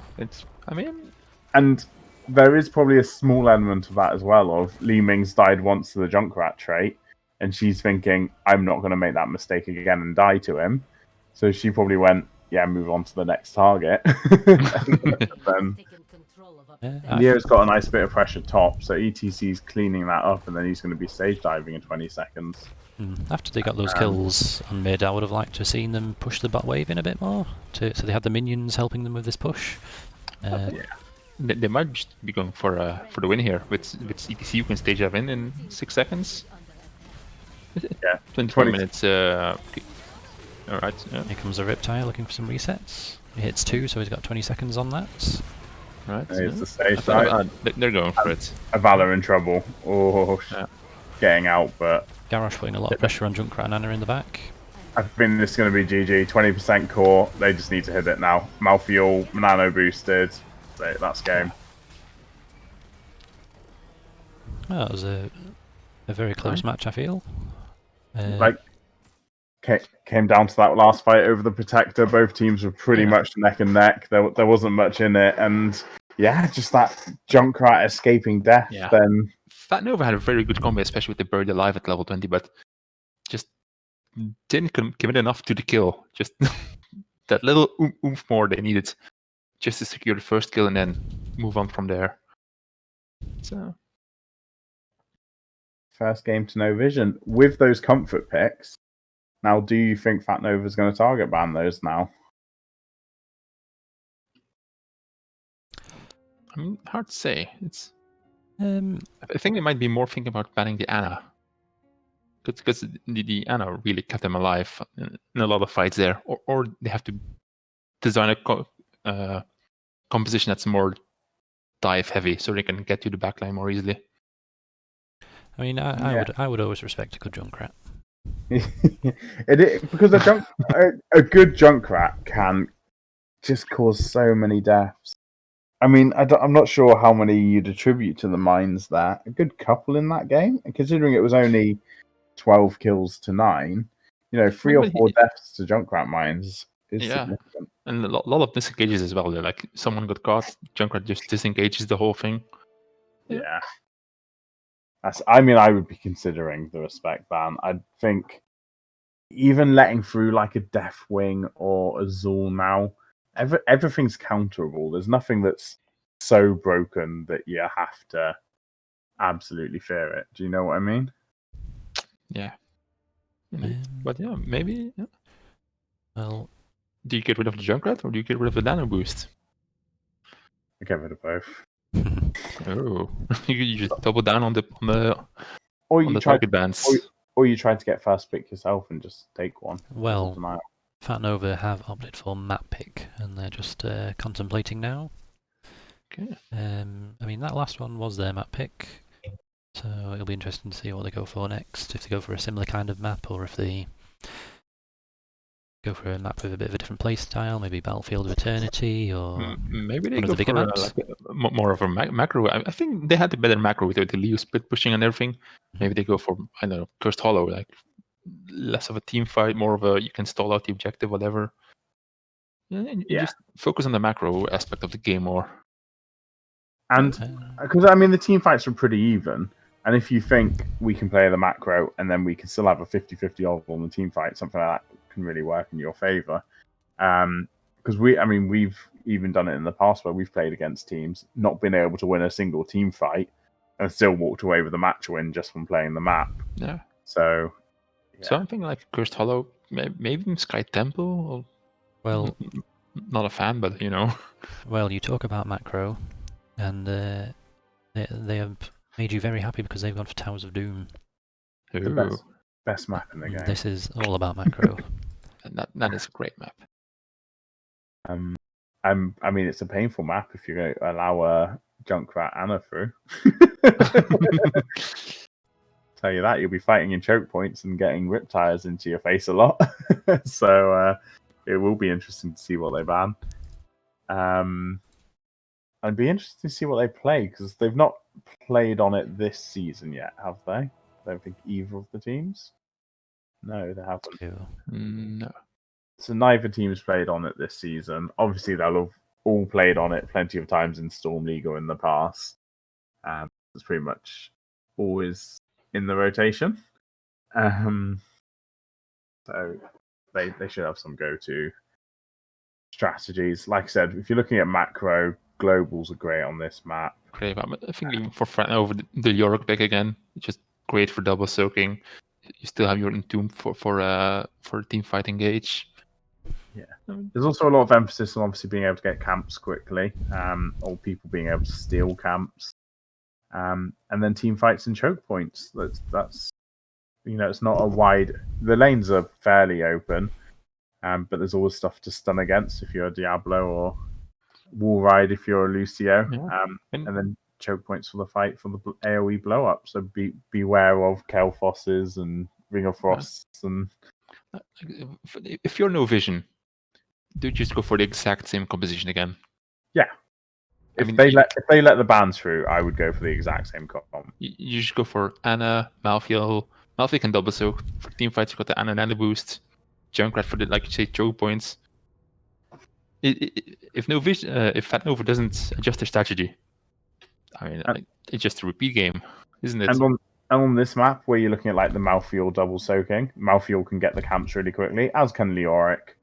And there is probably a small element of that as well, of Li Ming's died once to the Junkrat trait, and she's thinking, I'm not going to make that mistake again and die to him. So she probably went, move on to the next target. Then Yeah, Neo's got a nice bit of pressure top, so ETC's cleaning that up, and then he's going to be stage diving in 20 seconds. After they got those kills on mid, I would have liked to have seen them push the bot wave in a bit more, so they had the minions helping them with this push. They might just be going for the win here. With CTC, you can stage dive in 6 seconds. Yeah, 24 20 minutes. Alright. Yeah. Here comes a Riptide looking for some resets. He hits 2, so he's got 20 seconds on that. Right. Here's yeah. the stage I thought, dive. they're going for it. A Valor in trouble. Oh, Yeah. getting out, but Garrosh putting a lot of pressure on Junkrat and Anna in the back. I think this is going to be GG. 20% core. They just need to hit it now. Malfuel, nano boosted. So that's game. Well, that was a very close match, I feel. Like, came down to that last fight over the Protector. Both teams were pretty much neck and neck. There wasn't much in it. And yeah, just that Junkrat escaping death. Yeah. Then Fat Nova had a very good combo, especially with the Buried Alive at level 20, but just didn't commit enough to the kill. Just that little oomph more they needed just to secure the first kill and then move on from there. So first game to no vision. With those comfort picks, now do you think Fat Nova's going to target ban those now? I mean, hard to say. It's Um, I think they might be more thinking about banning the Ana. Because the Ana really kept them alive in a lot of fights there. Or they have to design a composition that's more dive heavy so they can get to the backline more easily. I mean, I would always respect a good Junkrat. Because a good Junkrat can just cause so many deaths. I mean, I'm not sure how many you'd attribute to the mines there. A good couple in that game, and considering it was only 12 kills to 9, 3 or 4 deaths to Junkrat mines is significant. And a lot of disengages as well. They're like someone got caught, Junkrat just disengages the whole thing. Yeah. I would be considering the respect ban. I think even letting through like a Deathwing or a Zul now, everything's counterable. There's nothing that's so broken that you have to absolutely fear it. Do you know what I mean? Yeah. But yeah, maybe. Yeah. Well, do you get rid of the Junkrat or do you get rid of the Nano Boost? I get rid of both. Oh, you just double down on the target bans. Or you try to get first pick yourself and just take one. Well, Fat Nova have opted for map pick, and they're just contemplating now. Okay. I mean, that last one was their map pick, so it'll be interesting to see what they go for next. If they go for a similar kind of map, or if they go for a map with a bit of a different play style, maybe Battlefield of Eternity, or maybe they one go of the bigger for maps. More of a macro. I think they had the better macro with the Leo split pushing and everything. Maybe they go for, I don't know, Cursed Hollow, like less of a team fight, more of a you can stall out the objective, whatever. And you just focus on the macro aspect of the game more. And because I mean the team fights are pretty even, and if you think we can play the macro and then we can still have a 50-50 odds on the team fight, something like that can really work in your favor. Because we've even done it in the past where we've played against teams, not been able to win a single team fight, and still walked away with a match win just from playing the map. Yeah. So something like Cursed Hollow, maybe even Sky Temple. Or, well, not a fan, but Well, you talk about macro, and they have made you very happy because they've gone for Towers of Doom. The best map in the game. This is all about macro. that is a great map. I mean, it's a painful map if you allow Junkrat Ana through. Tell you that, you'll be fighting in choke points and getting Riptides into your face a lot. So it will be interesting to see what they ban. I'd be interested to see what they play because they've not played on it this season yet, have they? I don't think either of the teams. No, they haven't. No. So neither team's played on it this season. Obviously, they'll have all played on it plenty of times in Storm League or in the past. It's pretty much always in the rotation. So they should have some go-to. strategies. Like I said, if you're looking at macro, globals are great on this map. Great, but I think even for over the Yorick deck again, it's just great for double soaking. You still have your Entomb for team fight engage. Yeah. I mean, There's also a lot of emphasis on obviously being able to get camps quickly, or people being able to steal camps, and then team fights and choke points. That's it's not a wide. The lanes are fairly open, but there's always stuff to stun against if you're a Diablo, or wall ride if you're a Lucio, Yeah. and then choke points for the fight for the AOE blow up. So beware of Kel'Thoses and Ring of Frosts and. If you're no vision, do just go for the exact same composition again. Yeah. If they let the bans through, I would go for the exact same comp. You just go for Ana, Malthael. Malthael can double soak. For team fights, you got the Ana Nana boost. Junkrat for the, like you say, choke points. If no vision, if Fat Nova doesn't adjust their strategy, I mean, it's just a repeat game, isn't it? And on this map, where you're looking at like the Malthael double soaking, Malthael can get the camps really quickly, as can Leoric.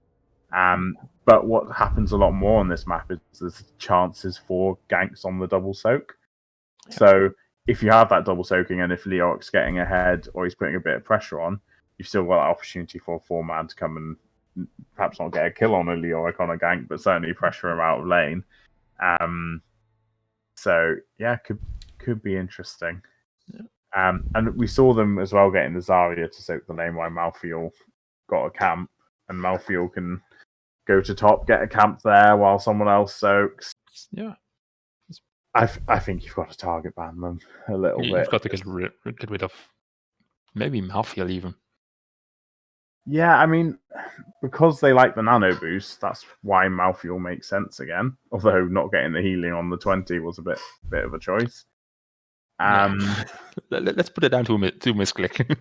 But what happens a lot more on this map is there's chances for ganks on the double soak. Yeah. So if you have that double soaking, and if Leoric's getting ahead or he's putting a bit of pressure on, you've still got that opportunity for a 4-man to come and perhaps not get a kill on a Leoric on a gank, but certainly pressure him out of lane. So yeah, could be interesting. Yeah. And we saw them as well getting the Zarya to soak the lane while Malthael got a camp, and Malthael can go to top, get a camp there while someone else soaks. Yeah. I think you've got to target ban them a little bit. You've got to get rid of maybe Malthael even. Yeah, I mean, because they like the nano boost, that's why Malthael makes sense again. Although not getting the healing on the 20 was a bit of a choice. Let's put it down to misclick.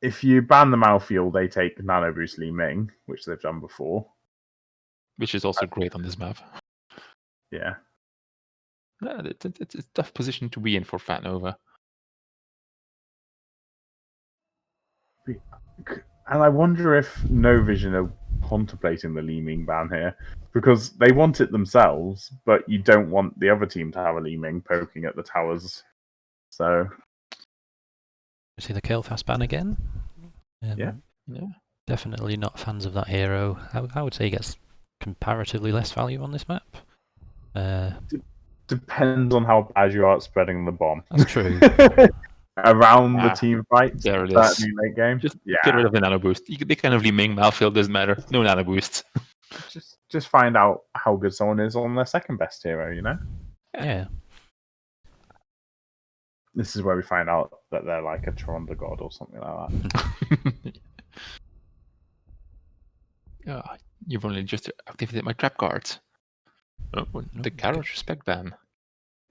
If you ban the Malthael, they take nano boost Li Ming, which they've done before. Which is also great on this map. Yeah. Yeah, it's a tough position to be in for Fat Nova. And I wonder if No Vision are contemplating the Li Ming ban here, because they want it themselves, but you don't want the other team to have a Li Ming poking at the towers. So, you see the Kael'thas ban again? Yeah. Definitely not fans of that hero. I would say he gets comparatively less value on this map. Depends on how bad you are at spreading the bomb. That's true. Around the team fights, there it that is. new late game. Just get rid of the nano boost. They kind of Li Ming, Malthael, doesn't matter. No nano boost. Just find out how good someone is on their second best hero, you know? Yeah. This is where we find out that they're like a Tronda god or something like that. You've only just activated my trap cards. Oh, the Garrosh respect ban.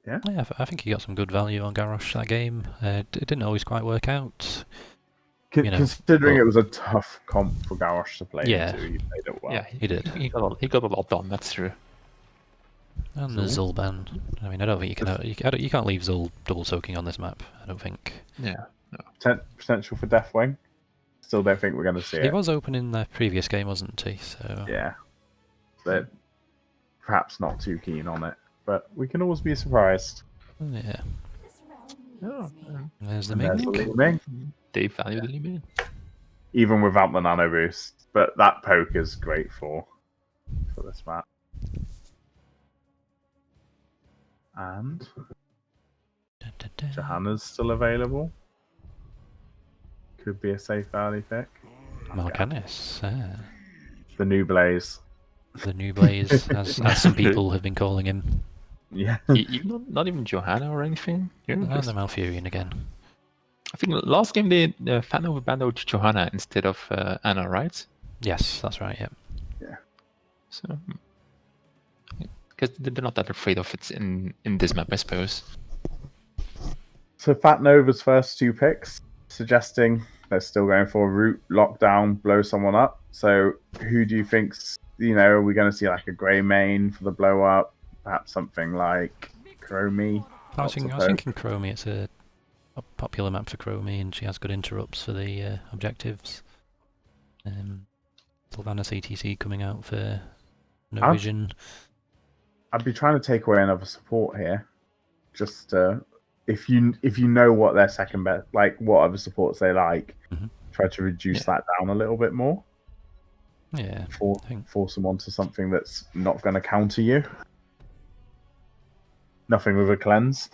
Yeah, I think he got some good value on Garrosh that game. It didn't always quite work out. Considering it was a tough comp for Garrosh to play into, he played it well. Yeah, he did. He got a lot done, that's true. And the Zul ban. I mean, I don't think you can't leave Zul double soaking on this map. I don't think. Yeah. No. Potential for Deathwing. Still don't think we're going to see it. He was open in the previous game, wasn't he? So yeah, but perhaps not too keen on it. But we can always be surprised. Yeah. Oh, there's the Ming. They value the Li Ming. Even without the nano boost, but that poke is great for this map. And Johanna's still available. Could be a safe early pick. Mal'Ganis. The new Blaze. The new Blaze, as some people have been calling him. Yeah. Not even Johanna or anything. And the Malfurion again. I think last game they Fat Nova banned out Johanna instead of Ana, right? Yes, that's right. Yeah. So, because they're not that afraid of it in this map, I suppose. So Fat Nova's first 2 picks, suggesting they're still going for a root, lockdown, blow someone up. So who do you think's, are we going to see like a grey main for the blow up? Perhaps something like Chromie? I was thinking Chromie. It's a popular map for Chromie, and she has good interrupts for the objectives. Sylvanas ETC coming out for no I've- vision. I'd be trying to take away another support here. Just if you know what their second best, like what other supports they like, Mhm. try to reduce that down a little bit more. Yeah, Force them onto something that's not going to counter you. Nothing with a cleanse.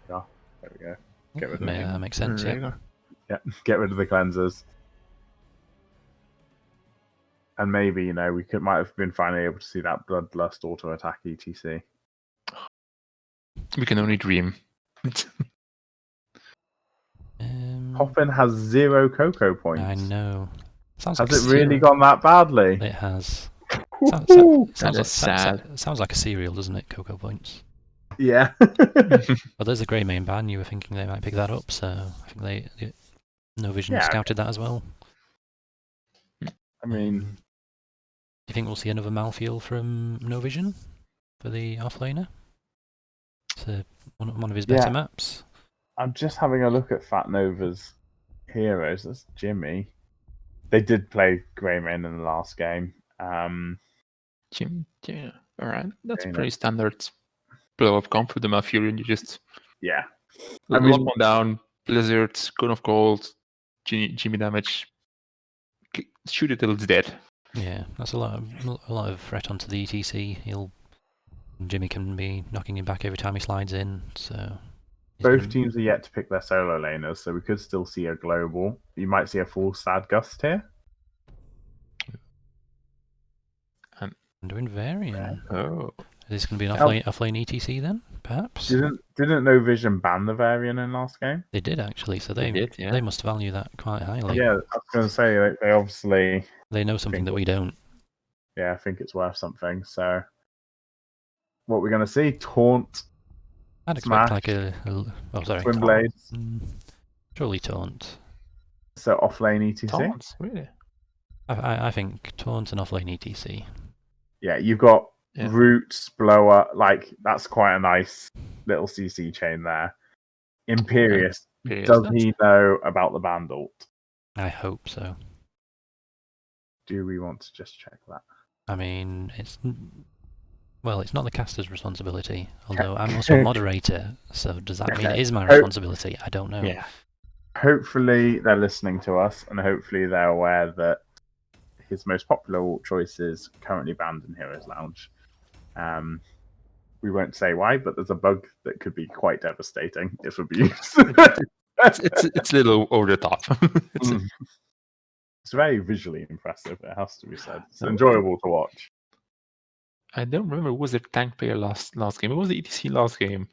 Yeah, there we go. Get rid of yeah, that makes sense. Yeah. Yeah, get rid of the cleansers. And maybe, we might have been finally able to see that Bloodlust auto attack ETC. We can only dream. Poppin has 0 cocoa points. I know. Sounds Has like it a really cereal. gone that badly? It has. Woohoo! That is sad. Sounds like a cereal, doesn't it? Cocoa Points. Yeah. Well, there's a grey main ban. You were thinking they might pick that up, so I think they No Vision scouted that as well. I mean, do you think we'll see another Malfiel from No Vision for the offlaner? It's one of his better maps. I'm just having a look at Fat Nova's heroes. That's Jimmy. They did play Greymane in the last game. Yeah, all right. That's Jaina. pretty standard blow up comp for the Malfurion. You just I lock mean- one down, Blizzard, Cone of Cold, Jimmy damage, shoot it till it's dead. Yeah, that's a lot of threat onto the ETC. Jimmy can be knocking him back every time he slides in. So Both teams are yet to pick their solo laners, so we could still see a global. You might see a full Sad Gust here. And doing Varian. Oh, Is this going to be an offlane ETC then? Perhaps Didn't No Vision ban the Varian in last game? they did actually. So they did, yeah. they must value that quite highly. Yeah, I was going to say they obviously. They know something that we don't. Yeah, I think it's worth something. So, what we're going to see? Taunt, I'd expect Smash, like sorry. Twin Blades, Surely Taunt. so offlane ETC. Taunts, really? I think Taunt and offlane ETC. Yeah, you've got Yeah. Roots, Blower, that's quite a nice little CC chain there. Imperious, does he know about the band ult? I hope so. Do we want to just check that? I mean, it's not the caster's responsibility. Although I'm also a moderator, so does that mean it is my responsibility? I don't know. Yeah. Hopefully they're listening to us, and hopefully they're aware that his most popular ult choice is currently banned in Heroes Lounge. We won't say why, but there's a bug that could be quite devastating if abused. It's a little over the top. It's very visually impressive, it has to be said. It's enjoyable to watch. I don't remember who was the tank player last game. It was the ETC last game.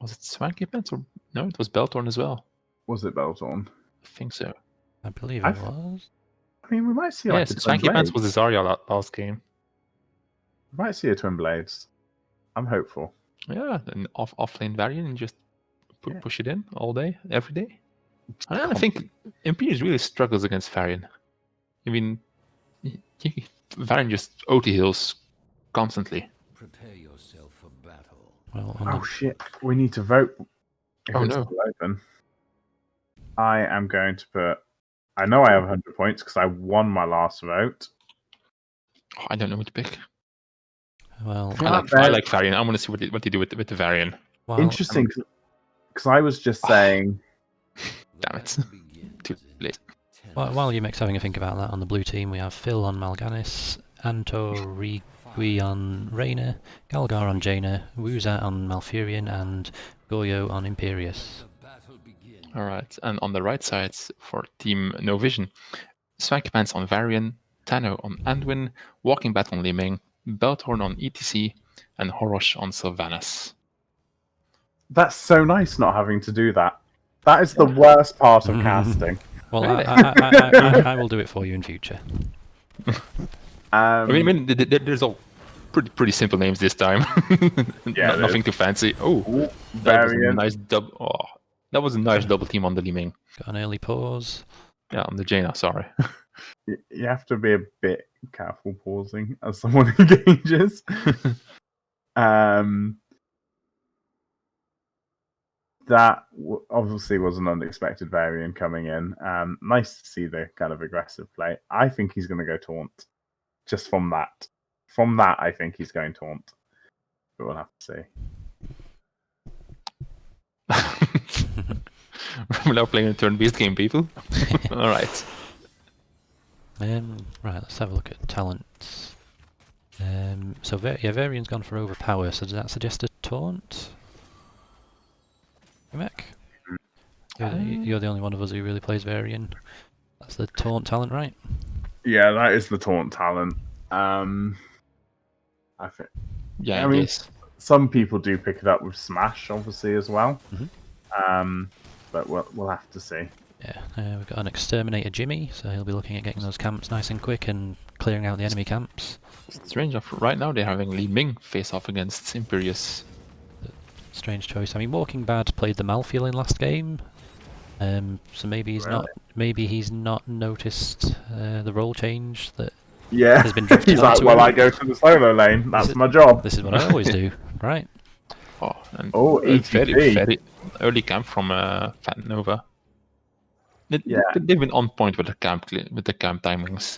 Was it Swanky Pants or no? It was Beltorn as well. Was it Beltorn? I think so. I believe it was. I mean, we might see Yes, a Twin Swanky Pants Blades. was the Zarya last game. We might see a Twin Blades. I'm hopeful. Yeah, an off-lane variant and just push it in all day, every day. I think Imperius really struggles against Varian. I mean, Varian just OT heals constantly. Prepare yourself for battle. Well, Oh shit, we need to vote. If Oh, it's no. still open. I am going to put. I know I have 100 points because I won my last vote. Oh, I don't know what to pick. well, I like Varian. I want to see what they do with the Varian. well, Interesting, because I was just saying. Damn it. Too late. While UMEX having a think about that, on the blue team we have Phil on Mal'Ganis, Anto Rigui on Reyna, Galgar on Jaina, Wuzat on Malfurion, and Goyo on Imperius. All right, and on the right side for Team No Vision, Swanky Pants on Varian, Tano on Anduin, Walking Bat on Liming, Belthorn on ETC, and Horosh on Sylvanas. That's so nice not having to do that. That is the worst part of casting. Well, Really? I will do it for you in future. I mean, there's all pretty simple names this time. Yeah, Nothing too fancy. Oh, that was a Variant. nice double. Oh, that was a nice double team on the Liming. Got an early pause. Yeah, on the Jaina. Sorry. You have to be a bit careful pausing as someone engages. That obviously was an unexpected variant coming in. Nice to see the kind of aggressive play. I think he's going to go taunt. just from that. From that, I think he's going taunt. But we'll have to see. We're now playing a turn-based game, people. All right. Right, let's have a look at talents. So Varian's gone for overpower, so does that suggest a taunt? Mac? You're the only one of us who really plays Varian. That's the taunt talent, right? Yeah, that is the taunt talent. I think. Yeah, I mean, yes. some people do pick it up with Smash, obviously, as well. Mhm. But we'll have to see. Yeah, we've got an Exterminator Jimmy, so he'll be looking at getting those camps nice and quick and clearing out the enemy camps. Strange enough, right now they're having Li Ming face off against Imperius. Strange choice. I mean, Walking Bad played the Malfiel in last game, so maybe he's not. Maybe he's not noticed the role change that Yeah, has been drifted he's like, onto well, him. I go to the solo lane. That's my job. This is what I always do, right? Oh, and Oh, a ETP. very early camp from Fat Nova. Yeah. They've been on point with the camp timings.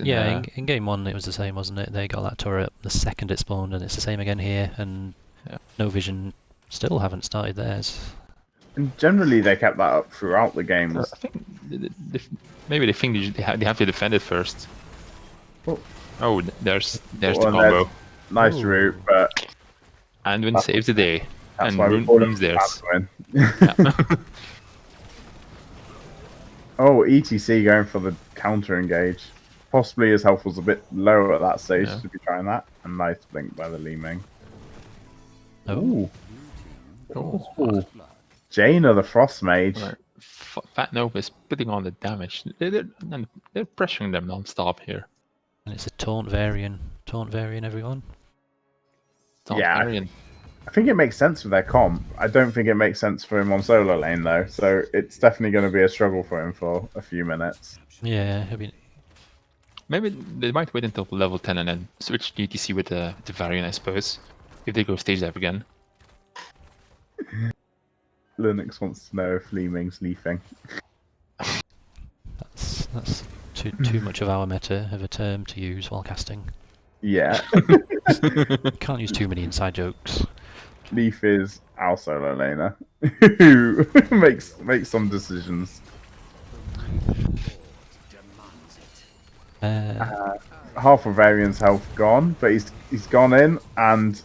In game one it was the same, wasn't it? They got that turret the second it spawned, and it's the same again here. And No Vision still haven't started theirs. And generally, they kept that up throughout the games. I think maybe they think they have to defend it first. Oh. There's the and combo. Nice Ooh. route, but Anduin saves the day. that's And why we Rune call runes him theirs. Anduin. Yeah. Oh, ETC going for the counter engage. Possibly his health was a bit low at that stage to be trying that. A nice blink by the Li Ming. Oh. Ooh. Jaina, the Frost Mage. Right. Fat Nova is putting on the damage. They're pressuring them non-stop here. And it's a taunt Varian. Taunt Varian, everyone. Targaryen. I think it makes sense for their comp. I don't think it makes sense for him on solo lane though. So it's definitely going to be a struggle for him for a few minutes. Yeah, I mean, Maybe they might wait until level 10 and then switch GTC with the Varian, I suppose. If they go stage dive again. Linux wants to know if Li Ming's leafing. that's too much of our meta of a term to use while casting. Yeah. Can't use too many inside jokes. Leaf is our solo laner who makes some decisions. Half of Varian's health gone, but he's gone in, and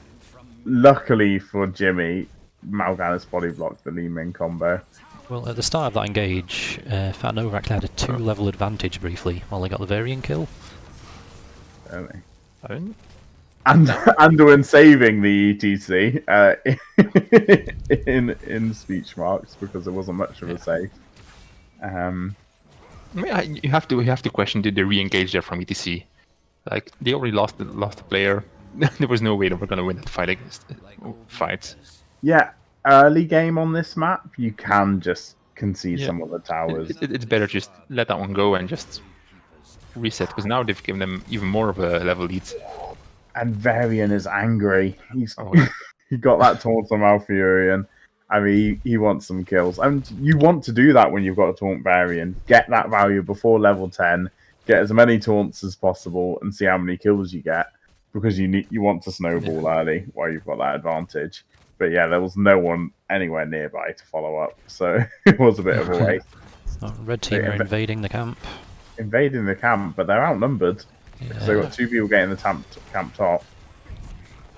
luckily for Jimmy, Mal'Ganis body blocked the Li Ming combo. Well, at the start of that engage, Fat Nova actually had a 2-level advantage briefly while they got the Varian kill. Really. Oh, And Anduin saving the ETC in speech marks because it wasn't much of a save. I mean, you have to question, did they re-engage there from ETC? Like, they already lost the player. There was no way they were going to win that fight. Yeah, early game on this map, you can just concede some of the towers. It's better just let that one go and just reset, because now they've given them even more of a level lead. And Varian is angry. Oh, He got that taunt on Malfurion. I mean, he wants some kills. And you want to do that when you've got a taunt Varian. Get that value before level 10. Get as many taunts as possible and see how many kills you get. Because you want to snowball early while you've got that advantage. But yeah, there was no one anywhere nearby to follow up. So it was a bit of a waste. Red team are invading the camp. Invading the camp, but they're outnumbered. Yeah. So they've got 2 people getting the camp top.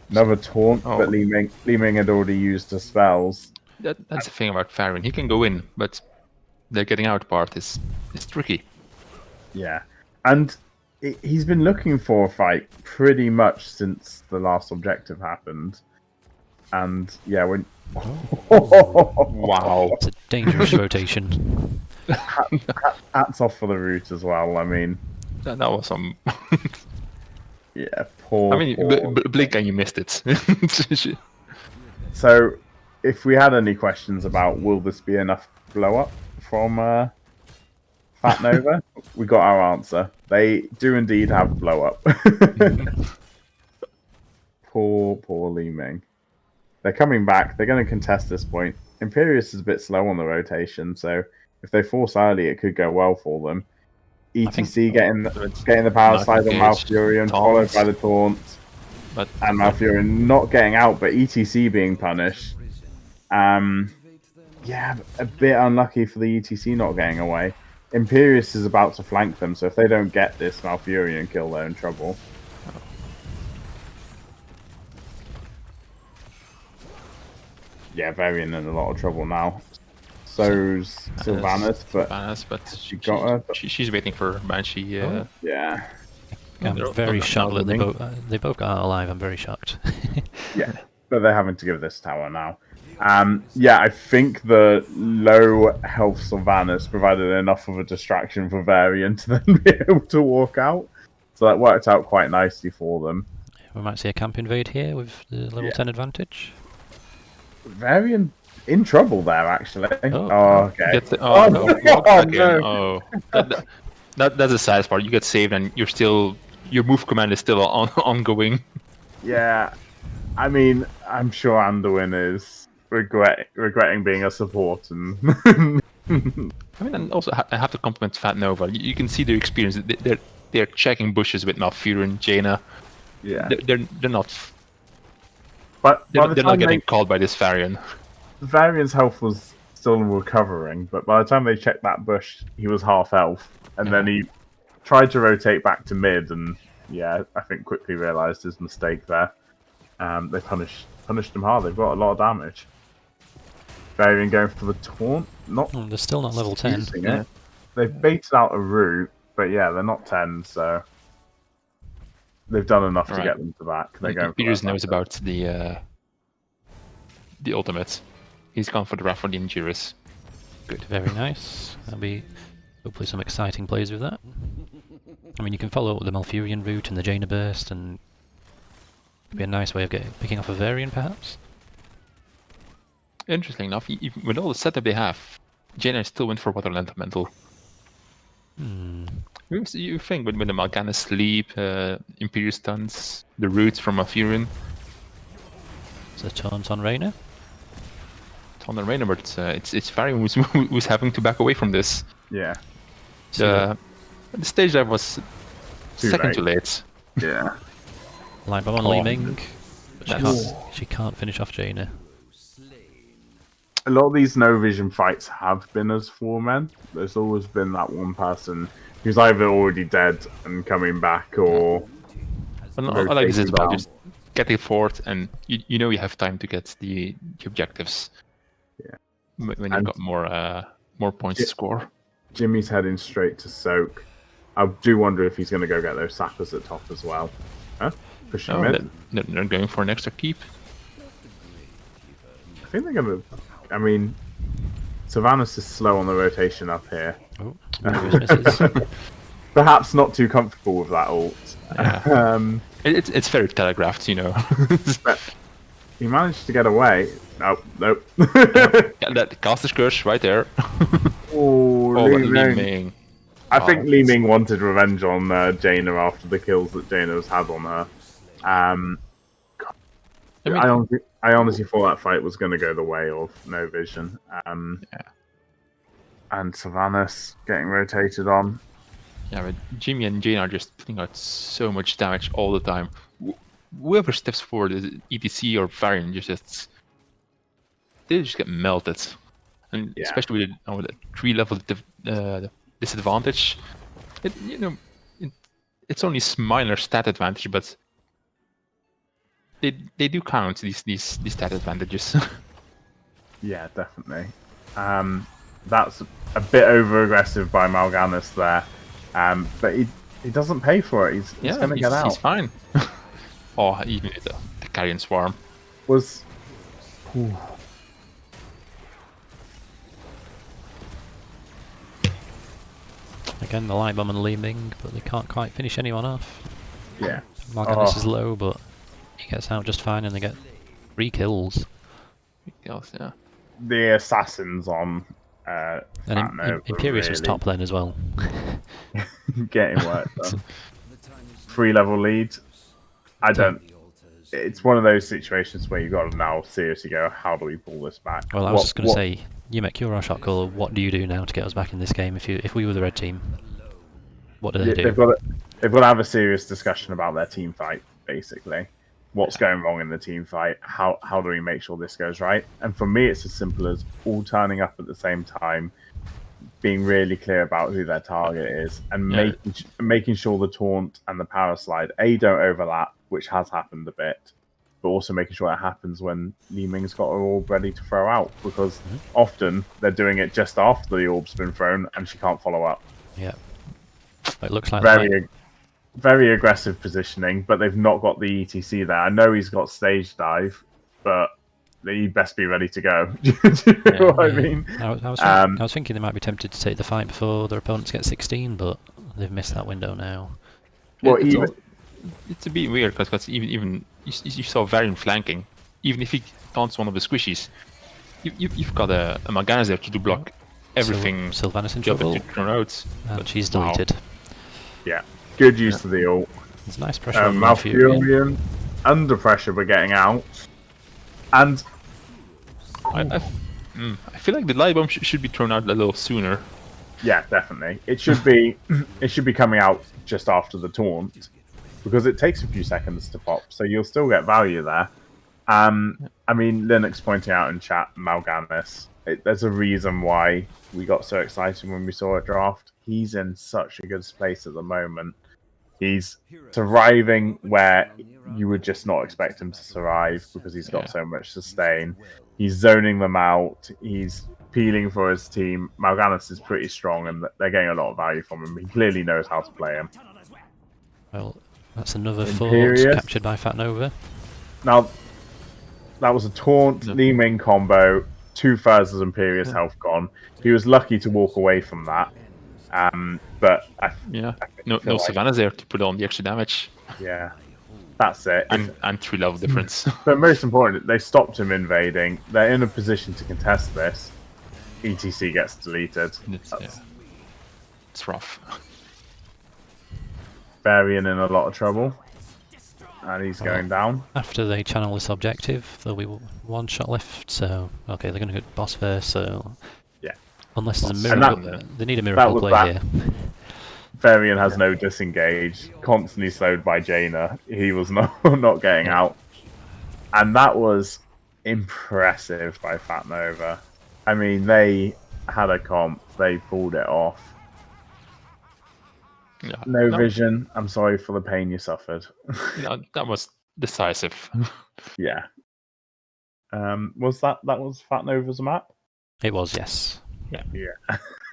Another taunt, but Li Ming had already used the spells. That's the thing about Varian. He can go in, but the getting out part is tricky. Yeah. And he's been looking for a fight pretty much since the last objective happened. And yeah, when... Wow. It's a dangerous rotation. Hats off for the route as well. I mean... That was some... Yeah, poor... I mean, blink and you missed it. So, if we had any questions about will this be enough blow up from Fat Nova, we got our answer. They do indeed have blow up. Poor Li Ming. They're coming back. They're going to contest this point. Imperius is a bit slow on the rotation, so if they force early, it could go well for them. ETC getting the power Not slide on engaged. Malfurion, Taunts. followed by the taunt, But and Malfurion not getting out, but ETC being punished. Yeah, a bit unlucky for the ETC not getting away. Imperius is about to flank them, so if they don't get this Malfurion kill, they're in trouble. Yeah, Varian in a lot of trouble now. So's Sylvanas, but Sylvanas, but she got her. But she's waiting for Banshee. yeah, I'm they're- very they're shocked that not they both got out alive. I'm very shocked. yeah, but they're having to give this tower now. Yeah, I think the low health Sylvanas provided enough of a distraction for Varian to then be able to walk out. So that worked out quite nicely for them. We might see a camp invade here with the level Yeah. 10 advantage. Varian in trouble there, actually. Oh. Okay. Get the, Oh, no, no. what Oh, again? no. Oh, that's the saddest part. You get saved and you're still your move command is still ongoing. Yeah, I mean, I'm sure Anduin is regretting being a support and. I mean, and also I have to compliment Fat Nova. You can see their experience. They're checking bushes with Malfurion, Jaina. Yeah, They're not but by the they're not time getting called by this Varian. Varian's health was still recovering, but by the time they checked that bush, he was half health, and then he tried to rotate back to mid, and yeah, I think quickly realised his mistake there. They punished him hard. They've got a lot of damage. Varian going for the taunt, not They're still not level 10. using it. They've baited out a route, but yeah, they're not 10, so they've done enough to Right. get them to back. They're going for Peters that knows back. about the ultimate. He's gone for the Wrath of the Injurious. Good. Very nice. There'll be hopefully some exciting plays with that. I mean, you can follow up with the Malfurion route and the Jaina burst, and it'd be a nice way of picking off a Varian, perhaps. Interesting enough, even with all the setup they have, Jaina still went for Water Elemental. Hmm. You think with the Mal'Ganis Sleep, Imperious Stunts, the roots from Malfurion, So taunt on Reyna. Ton and Rainer, but it's Varian who's having to back away from this. Yeah, The stage dive was Too second to late. yeah. Light bomb on Oh, Li Ming. But that's- she can't finish off Jaina. A lot of these no vision fights have been as 4 men. There's always been that one person who's either already dead and coming back, or But no, I like this rotating is about down. just getting forward, and you know you have time to get the objectives. Yeah. When you've And- got more points to score. Jimmy's heading straight to soak. I do wonder if he's going to go get those sappers at top as well. Huh? Pushing Oh, mid. they're going for an extra keep. I think they're going to. I mean, Sylvanas is slow on the rotation up here. Oh, misses. Perhaps not too comfortable with that ult. Yeah. It's very telegraphed, you know. But he managed to get away. Nope, nope. Yeah, that caster's curse right there. Oh, Oh, Li but Li Ming. Ming. I think Oh, Li Ming wanted revenge on Jaina after the kills that Jaina's had on her. I mean, I honestly thought that fight was going to go the way of No Vision. And Sylvanas getting rotated on. yeah, but Jimmy and Jane are just putting out so much damage all the time. Whoever steps forward, is it ETC or Varian, they just get melted. And Yeah. especially with the 3-level disadvantage, it's only minor stat advantage, but they do count these stat advantages. Yeah, definitely. That's a bit over aggressive by Mal'Ganis there. But he doesn't pay for it. He's Yeah, going to get out. he's fine. Oh, even the Carrion Swarm. Was Again, the light bomb on Li Ming, but they can't quite finish anyone off. yeah. Mal'Ganis Oh. is low, but he gets out just fine, and they get 3 kills. Else, yeah. The assassins on And Fat Nova Imperius was really top lane as well. getting work done. 3-level lead. I don't. It's one of those situations where you've got to now seriously go, how do we pull this back? Well, I was just going to say, you make your shot caller. What do you do now to get us back in this game if we were the red team? What do they do? They've got to have a serious discussion about their team fight, basically. What's going wrong in the team fight? How do we make sure this goes right? And for me, it's as simple as all turning up at the same time, being really clear about who their target is, and Yeah. making sure the taunt and the power slide don't overlap, which has happened a bit, but also making sure it happens when Li Ming's got her orb ready to throw out, because often they're doing it just after the orb's been thrown and she can't follow up. Yeah. It looks like Very aggressive positioning, but they've not got the ETC there. I know he's got stage dive, but he best be ready to go. Do you know what I mean? I was thinking they might be tempted to take the fight before their opponents get 16, but they've missed that window now. Well, It's a bit weird because even you saw Varian flanking. Even if he taunts one of the squishies, you've got a Morgana there to do block everything. Sylvanas in Jump trouble, into Chronouts. and she's deleted. yeah, good use of the ult. There's nice pressure on Malfurion. Malfurion under pressure, but getting out. And I feel like the light bomb should be thrown out a little sooner. yeah, definitely, it should be coming out just after the taunt, because it takes a few seconds to pop, so you'll still get value there. I mean, Linux pointing out in chat, Mal'Ganis. There's a reason why we got so excited when we saw it draft. He's in such a good place at the moment. He's surviving where you would just not expect him to survive, because he's got so much sustain. He's zoning them out. He's peeling for his team. Mal'Ganis is pretty strong, and they're getting a lot of value from him. He clearly knows how to play him. Well, that's another Imperious. Fort captured by Fat Nova. Now, that was a taunt, Li Ming combo, 2/3 of Imperious health gone. He was lucky to walk away from that. But No Sylvanas there to put on the extra damage yeah, that's it. and 3 level difference. But most important, they stopped him invading. They're in a position to contest this. ETC gets deleted. It's rough. Varian in a lot of trouble. And he's going down. After they channel this objective, there'll be one shot left, so okay, they're going to go boss first, so yeah. Unless there's a And miracle, they need a miracle was play that. here. Varian has no disengage, constantly slowed by Jaina. He was not getting out. And that was impressive by Fat Nova. I mean, they had a comp, they pulled it off. Yeah, No vision, I'm sorry for the pain you suffered. that was decisive. Yeah. Was that was Fat Nova's map? It was, yes. Yeah.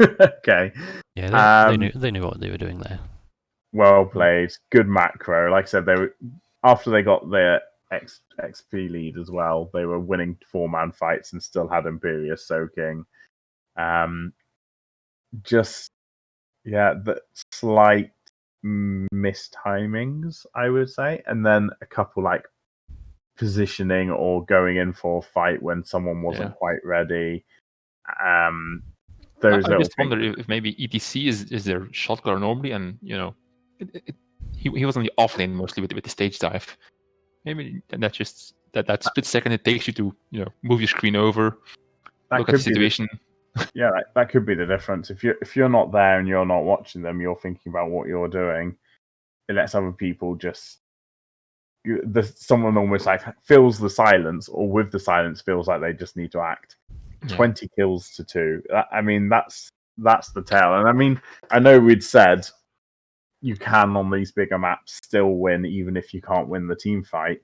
Okay. Yeah, they knew what they were doing there. Well played. Good macro. Like I said, after they got their XP lead as well, they were winning 4-man fights and still had Imperious soaking. The slight mistimings, I would say, and then a couple like positioning or going in for a fight when someone wasn't quite ready. I just wonder if maybe ETC is their shot caller normally, and he was on the off lane mostly with the stage dive. Maybe that split second it takes you to move your screen over, look at the situation. That could be the difference. If you're not there and you're not watching them, you're thinking about what you're doing. It lets other people just. Someone almost like fills the silence, or with the silence feels like they just need to act. 20 kills to 2. I mean, that's the tell. And I mean, I know we'd said you can on these bigger maps still win even if you can't win the team fight.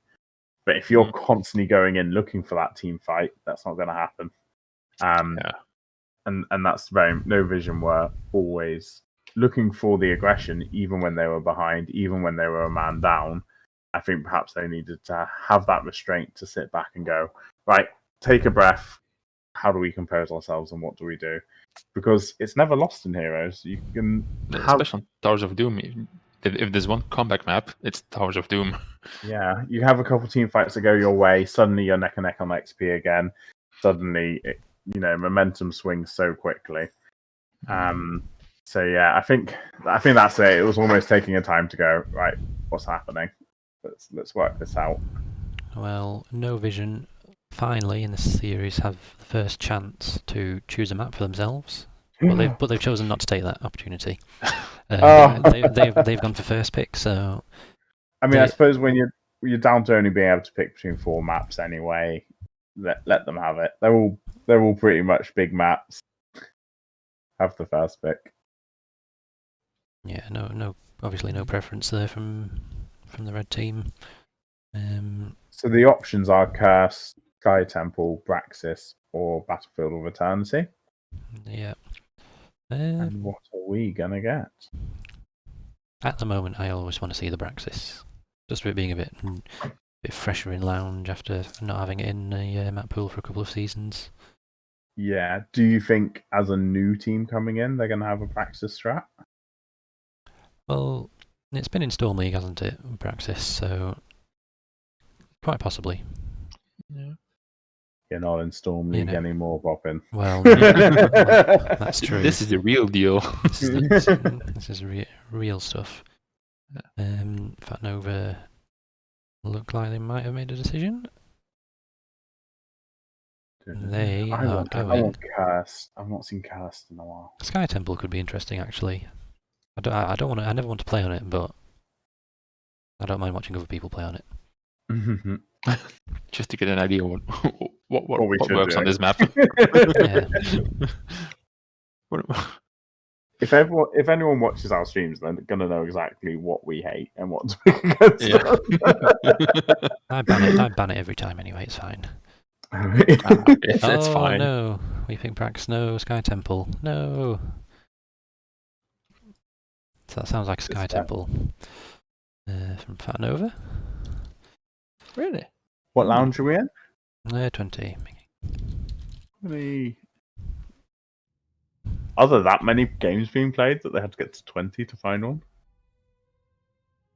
But if you're constantly going in looking for that team fight, that's not going to happen. And that's very No Vision were always looking for the aggression, even when they were behind, even when they were a man down. I think perhaps they needed to have that restraint to sit back and go, right, take a breath. How do we compose ourselves and what do we do? Because it's never lost in Heroes. You can especially on Towers of Doom. If there's one comeback map, it's Towers of Doom. Yeah, you have a couple team fights that go your way. Suddenly you're neck and neck on XP again. Suddenly, momentum swings so quickly. So yeah, I think that's it. It was almost taking a time to go, right, what's happening? Let's work this out. Well, No Vision finally in this series have the first chance to choose a map for themselves, but they've chosen not to take that opportunity. They've gone for first pick, so I mean, I They- suppose when you're down to only being able to pick between 4 maps anyway, let them have it. They're all pretty much big maps. Have the first pick. yeah, no, obviously no preference there from the red team. So the options are Curse, Sky Temple, Braxis, or Battlefield of Eternity. Yeah. And what are we gonna get? At the moment, I always want to see the Braxis, just for it being a bit fresher in lounge after not having it in a map pool for a couple of seasons. Yeah. Do you think, as a new team coming in, they're gonna have a Braxis strat? Well, it's been in Storm League, hasn't it, Braxis? So quite possibly. Yeah. You're not in Storm You League know. anymore, Bobbin. Well, that's true. This is the real deal. This is real stuff. Fat Nova look like they might have made a decision. They I are want going. Curse. I've not seen Curse in a while. Sky Temple could be interesting, actually. I don't want to. I never want to play on it, but I don't mind watching other people play on it. Just to get an idea what we should works do. on this map. Yeah. What- If anyone watches our streams, they're gonna know exactly what we hate and what to pick against. Yeah. I ban it every time anyway. It's fine. That's fine. No, we think Brax. No, Sky Temple. No. So that sounds like Sky It's fair. Temple. From Fat Nova. Really? What lounge are we in? 20. Really? Are there that many games being played that they had to get to 20 to find one?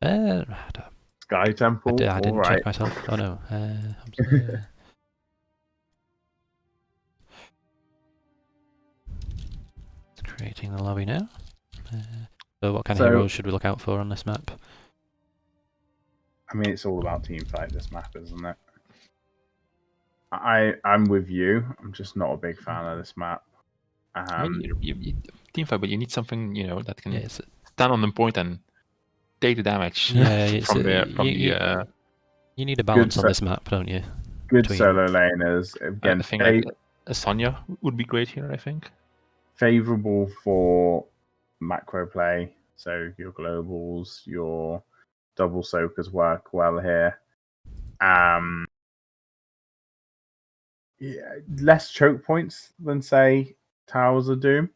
I Sky Temple. didn't all right. check myself. Oh no. Observe. It's creating the lobby now. So what kind of So- heroes should we look out for on this map? I mean, it's all about team fight. This map, isn't it? I'm with you. I'm just not a big fan of this map. I mean, you team fight, but you need something that can Yeah, it's, stand on the point and take the damage Yeah, it's, from the you need a balance on set. this map, don't you? Good between- solo laners. Again, I think like Sonya would be great here. I think. favorable for macro play. So your globals, your double soakers work well here. Yeah, less choke points than say Towers of Doom.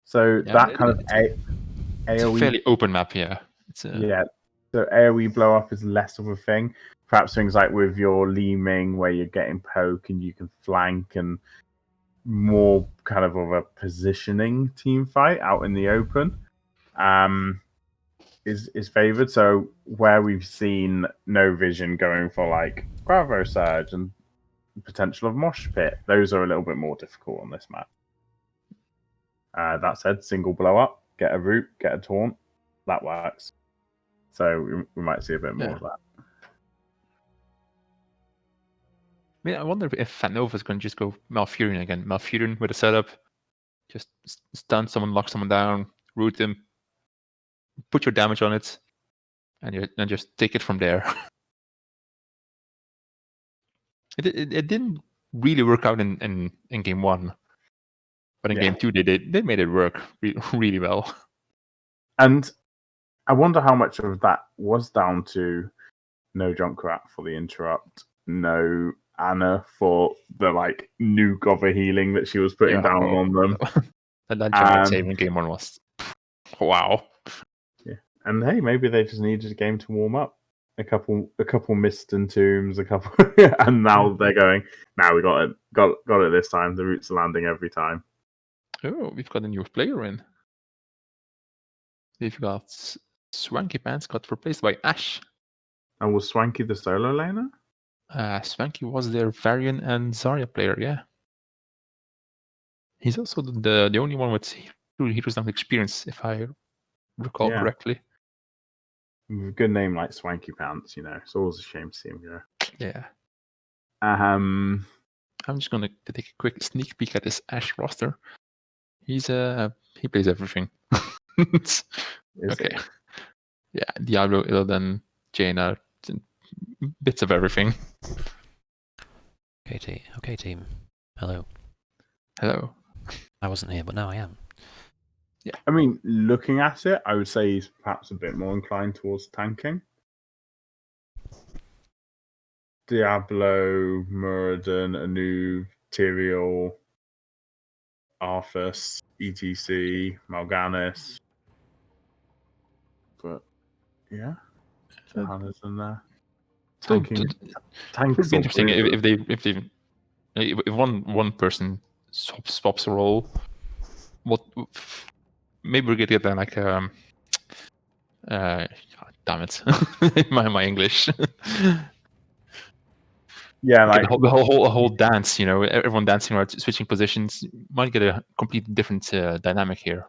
So Yeah, that kind of it's a AoE, fairly open map here. It's yeah. So AoE blow up is less of a thing. Perhaps things like with your Li Ming, where you're getting poke and you can flank, and more kind of a positioning team fight out in the open, is favored. So where we've seen No Vision going for like Bravo Surge and potential of Mosh Pit, those are a little bit more difficult on this map. That said, single blow up, get a root, get a taunt, that works. So we might see a bit more of that. I mean, I wonder if Fat Nova's going to just go Malfurion again. Malfurion with a setup, just stun someone, lock someone down, root them, put your damage on it, and just take it from there. It didn't really work out in game one, but in Yeah. game two they made it work really well. And I wonder how much of that was down to no Junkrat for the interrupt, no Anna for the like nuke of a healing that she was putting down on them. And that Junkrat save in game one was wow. And hey, maybe they just needed a game to warm up. A couple mist and tombs, a couple, and now they're going. Now we got it this time. The roots are landing every time. Oh, we've got a new player in. We've got Swanky Pants got replaced by Ash. And was Swanky the solo laner? Swanky was their Varian and Zarya player, yeah. He's also the only one with true Heroes Not experience, if I recall Yeah. correctly. With a good name like Swanky Pants, it's always a shame to see him go. Yeah. Um, I'm just gonna take a quick sneak peek at this Ash roster. He plays everything. Is Okay. he? Yeah, Diablo, Illidan, Jaina, bits of everything. Okay, team. Hello. Hello. I wasn't here, but now I am. I mean, looking at it, I would say he's perhaps a bit more inclined towards tanking. Diablo, Muradin, Anu, Tyrael, Arthas, ETC, Mal'Ganis. But yeah, Johanna's in there. Still, Tanking, it tanks would be or interesting bruisers. if one person swaps a role. What? Maybe we could get then like damn it, my English. Yeah, Get like a whole dance, you know, everyone dancing around, switching positions. Might get a completely different dynamic here.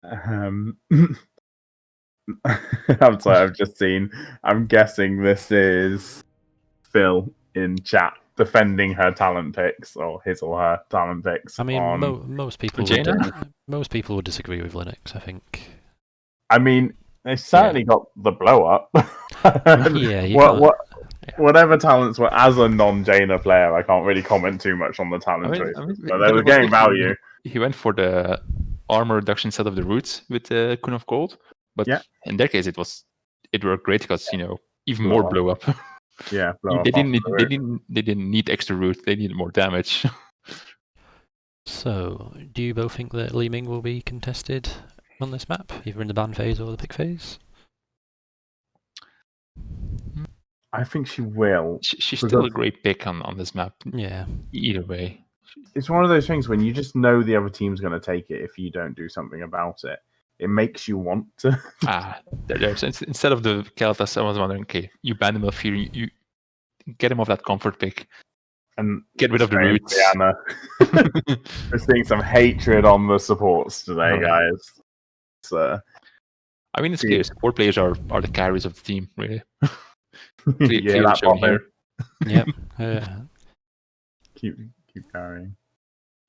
I'm sorry, I've just seen. I'm guessing this is Phil in chat defending her talent picks or his or her talent picks I mean, on. most people Jaina? most people would disagree with Linux. I think. I mean, they certainly got the blow up. Yeah, you can't. Whatever talents were, as a non-Jaina player, I can't really comment too much on the talent choices, but they were getting value. He went for the armor reduction set of the roots with the Kun of Gold, but Yeah. in their case it worked great because even Blow more up. blow up. Yeah, blow they up off didn't the roof. they didn't need extra root. They needed more damage. So, do you both think that Li Ming will be contested on this map, either in the ban phase or the pick phase? I think she will. She's still a great pick on this map. Yeah. Either way. It's one of those things when you just know the other team's going to take it if you don't do something about it. It makes you want to. There's instead of the Keltas, I was wondering, okay, you ban him off here, you get him off that comfort pick. And get rid of the roots. Diana. We're seeing some hatred on the supports today, guys. So, I mean, it's clear. Support players are the carries of the team, really. Yeah, that's shown here. Yep. Keep carrying.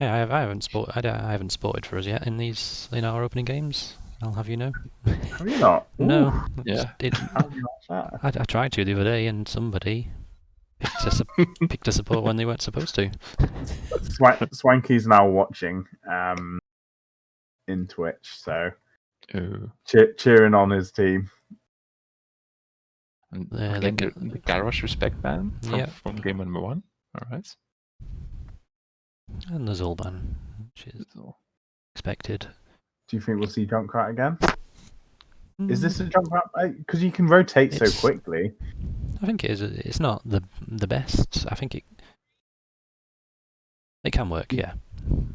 Yeah, I haven't sported for us yet in our opening games. I'll have you know. Have you not? No. Ooh. Yeah. How have you not that? I tried to the other day, and somebody picked a support when they weren't supposed to. Swanky's now watching in Twitch, so cheering on his team. And again, the Garrosh respect ban from game number 1. All right. And the Zul'ban, which is expected. Do you think we'll see Junkrat again? Is this a Junkrat? Because you can rotate so quickly. I think it is. It's not the best. I think it can work. Yeah.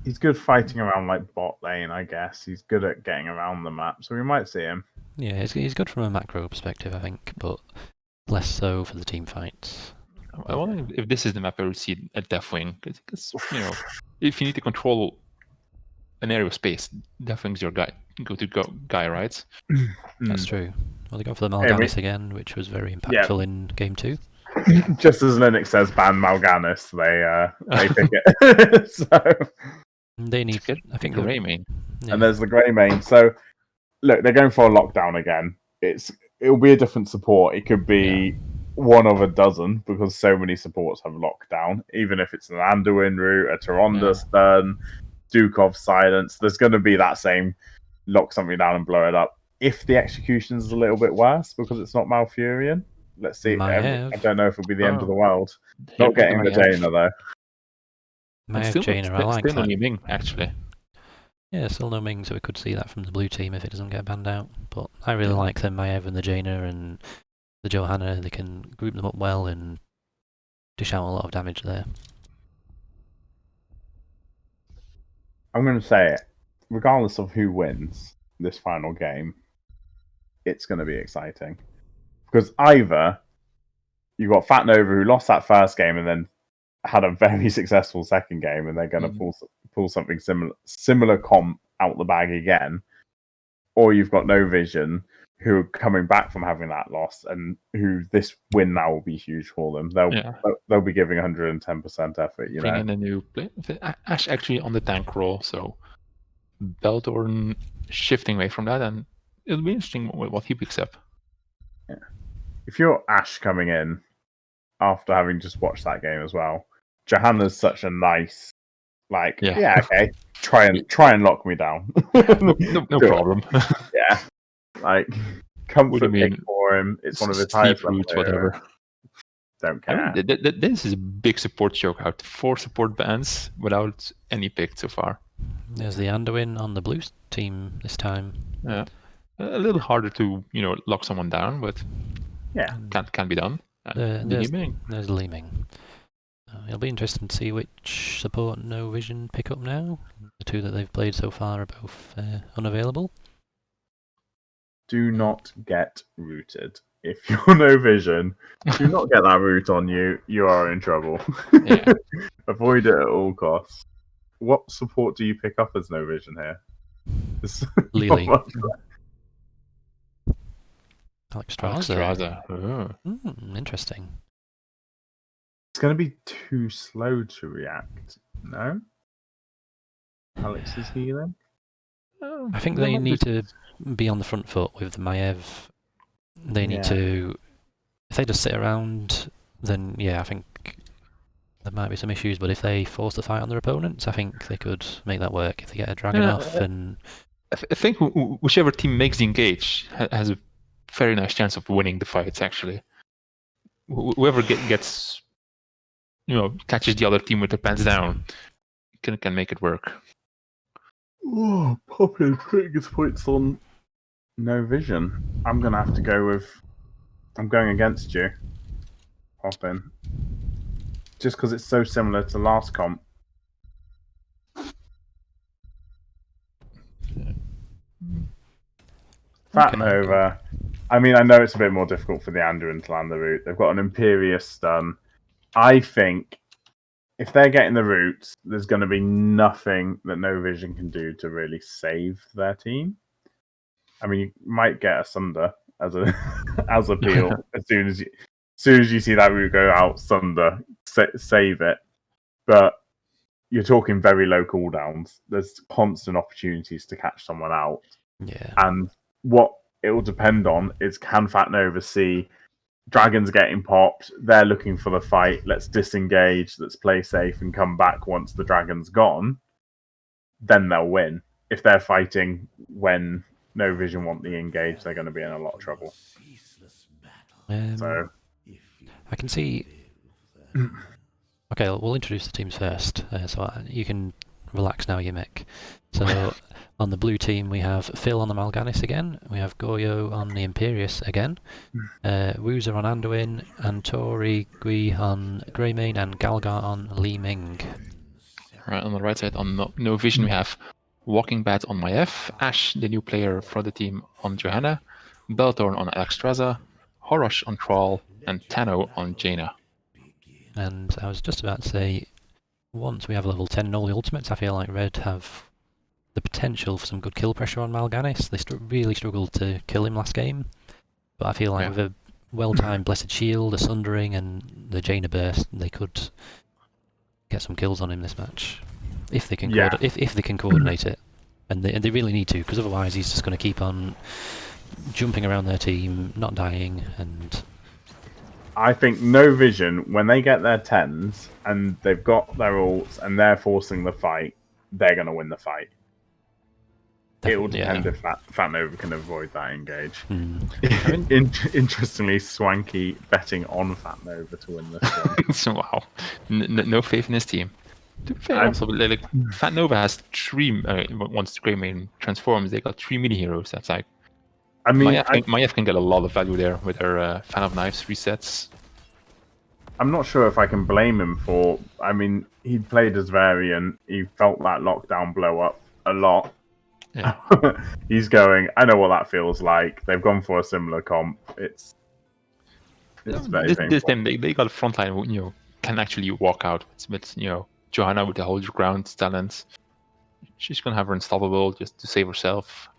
He's good fighting around like bot lane, I guess. He's good at getting around the map, so we might see him. Yeah, he's good from a macro perspective, I think, but less so for the team fights. I wonder if this is the map where we see a Deathwing, because if you need to control an area of space, Deathwing's your go-to guy, right? That's true. Well, they go for the Mal'Ganis again, which was very impactful in game 2. Just as Linux says ban Mal'Ganis, they pick it. So they need. I think Grey main. Yeah. And there's the Grey main. So look, they're going for a lockdown again. It'll be a different support. It could be one of a dozen because so many supports have lockdown. Even if it's an Anduin route, a Tyrande Stun, Dukov Silence, there's going to be that same lock something down and blow it up. If the execution's a little bit worse because it's not Malfurion, let's see. I don't know if it'll be the end of the world. Not getting the Jaina though. Jaina, I like still that. no Ming, actually. Yeah, still no Ming, so we could see that from the blue team if it doesn't get banned out. But I really like them, Maiev and the Jaina and the Johanna. They can group them up well and dish out a lot of damage there. I'm going to say it. Regardless of who wins this final game, it's going to be exciting. Because either you've got Fat Nova who lost that first game and then had a very successful second game, and they're going to pull something similar comp out the bag again, or you've got No Vision who are coming back from having that loss, and who this win now will be huge for them. They'll be giving 110% effort. Bring in a new play. Ash actually on the tank role, so Beldorn shifting away from that, and it'll be interesting what he picks up. If you're Ash coming in after having just watched that game as well, Johanna's such a nice, like, Yeah. okay, try and lock me down. No Do it. problem. Yeah, like What do comfort you mean? pick for him. It's one of his Sleep highest level roots, heroes. whatever. Don't I care. mean, this is a big support joke out. 4 support bans without any pick so far. There's the Anduin on the blue team this time. Yeah. A little harder to, lock someone down, but Yeah. can be done. There's Ming. Li Ming. It'll be interesting to see which support No Vision pick up now. The 2 that they've played so far are both unavailable. Do not get rooted. If you're No Vision, do not get that root on you. You are in trouble. Yeah. Avoid it at all costs. What support do you pick up as No Vision here? Lily. Not much. Alexstrasza. Alexstrasza. Interesting. It's going to be too slow to react. No? Alex is healing? I think they need to be on the front foot with Maiev. They need to... If they just sit around, then yeah, I think there might be some issues, but if they force the fight on their opponents, I think they could make that work. If they get a dragon off and... I think whichever team makes the engage has a very nice chance of winning the fights, actually. Whoever gets, catches the other team with their pants down can make it work. Oh, Poppy putting his points on No Vision. I'm going to have to go with... I'm going against you, Poppin. Just because it's so similar to last comp. Fat Nova. I mean, I know it's a bit more difficult for the Anduin to land the route. They've got an Imperious stun. I think if they're getting the route, there's going to be nothing that No Vision can do to really save their team. I mean, you might get a Sunder as a peel as soon as you see that route go out. Sunder, save it. But you're talking very low cooldowns. There's constant opportunities to catch someone out. Yeah. And what it will depend on is, can Fat Nova see dragons getting popped? They're looking for the fight. Let's disengage. Let's play safe and come back once the dragon's gone. Then they'll win. If they're fighting when No Vision want the engage, they're going to be in a lot of trouble. So I can see... Okay, we'll introduce the teams first, so you can relax now, Yimik. So on the blue team we have Phil on the Mal'Ganis again, we have Goyo on the Imperious again, Woozer on Anduin, and Tori Gui on Greymane, and Galgar on Li Ming. Right, on the right side on No Vision we have Walking Bat on Maiev, Ash, the new player for the team, on Johanna, Belthorn on Alexstrasza, Horosh on Thrall, and Tano on Jaina. And I was just about to say, once we have level 10 in all the ultimates, I feel like Red have the potential for some good kill pressure on Mal'Ganis. They really struggled to kill him last game, but I feel like with a well-timed Blessed Shield, a Sundering, and the Jaina Burst, they could get some kills on him this match. If they can, if they can coordinate it. And they really need to, because otherwise he's just going to keep on jumping around their team, not dying, and... I think No Vision, when they get their 10s and they've got their ults and they're forcing the fight, they're going to win the fight. It will depend if Fat Nova can avoid that engage. Interestingly, Swanky betting on Fat Nova to win this one. So, wow. No faith in his team. To be fair, also, Fat Nova has 3, once Greymane transforms, they got 3 mini heroes. That's like... I mean, Maiev can get a lot of value there with her Fan of Knives resets. I'm not sure if I can blame him for... I mean, he played as Varian. He felt that lockdown blow up a lot. Yeah. He's going, I know what that feels like. They've gone for a similar comp. It's very painful. This time, they got a frontline who, can actually walk out. It's Johanna with the hold your ground talent. She's going to have her unstoppable just to save herself.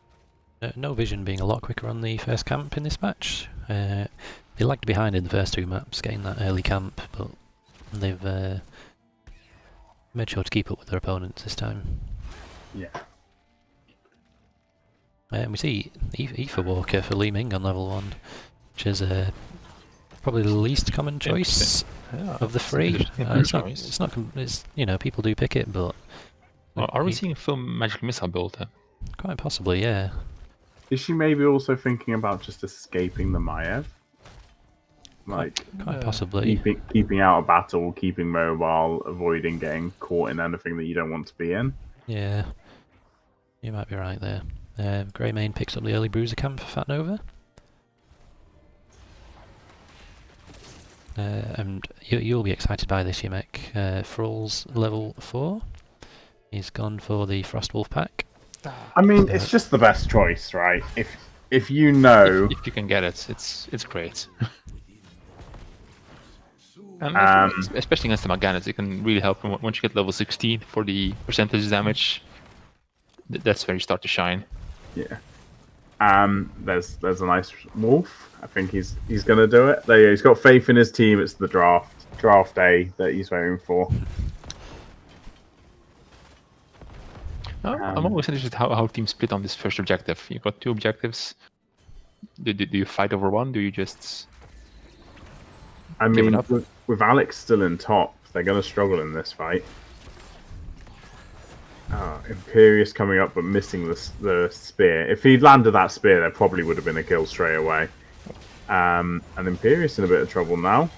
No Vision being a lot quicker on the first camp in this match. They lagged behind in the first 2 maps, getting that early camp, but they've made sure to keep up with their opponents this time. Yeah. And we see Aoife Walker for Li Ming on level 1, which is probably the least common choice Yeah, of the it's three. interesting It's not. choice. It's not. It's people do pick it, but Are we you- seeing a full magic missile build then? quite possibly, yeah. Is she maybe also thinking about just escaping the Maiev? Like Quite possibly. keeping out of battle, keeping mobile, avoiding getting caught in anything that you don't want to be in. Yeah, you might be right there. Greymane picks up the early bruiser camp for Fat Nova. And you'll be excited by this, Yimek. Thrall's level 4. He's gone for the Frostwolf pack. I mean, it's just the best choice, right? If you know, If you can get it, it's great. And especially against the Morganas, it can really help once you get level 16 for the percentage damage. That's where you start to shine. yeah. There's a nice wolf. I think he's gonna do it. There, he's got faith in his team. It's the draft day that he's waiting for. I'm always interested how teams split on this first objective. You've got 2 objectives. Do you fight over one? Do you just... I Give it mean, up. with Alex still in top, they're gonna struggle in this fight. Imperious coming up but missing the spear. If he'd landed that spear, there probably would have been a kill straight away. And Imperious in a bit of trouble now.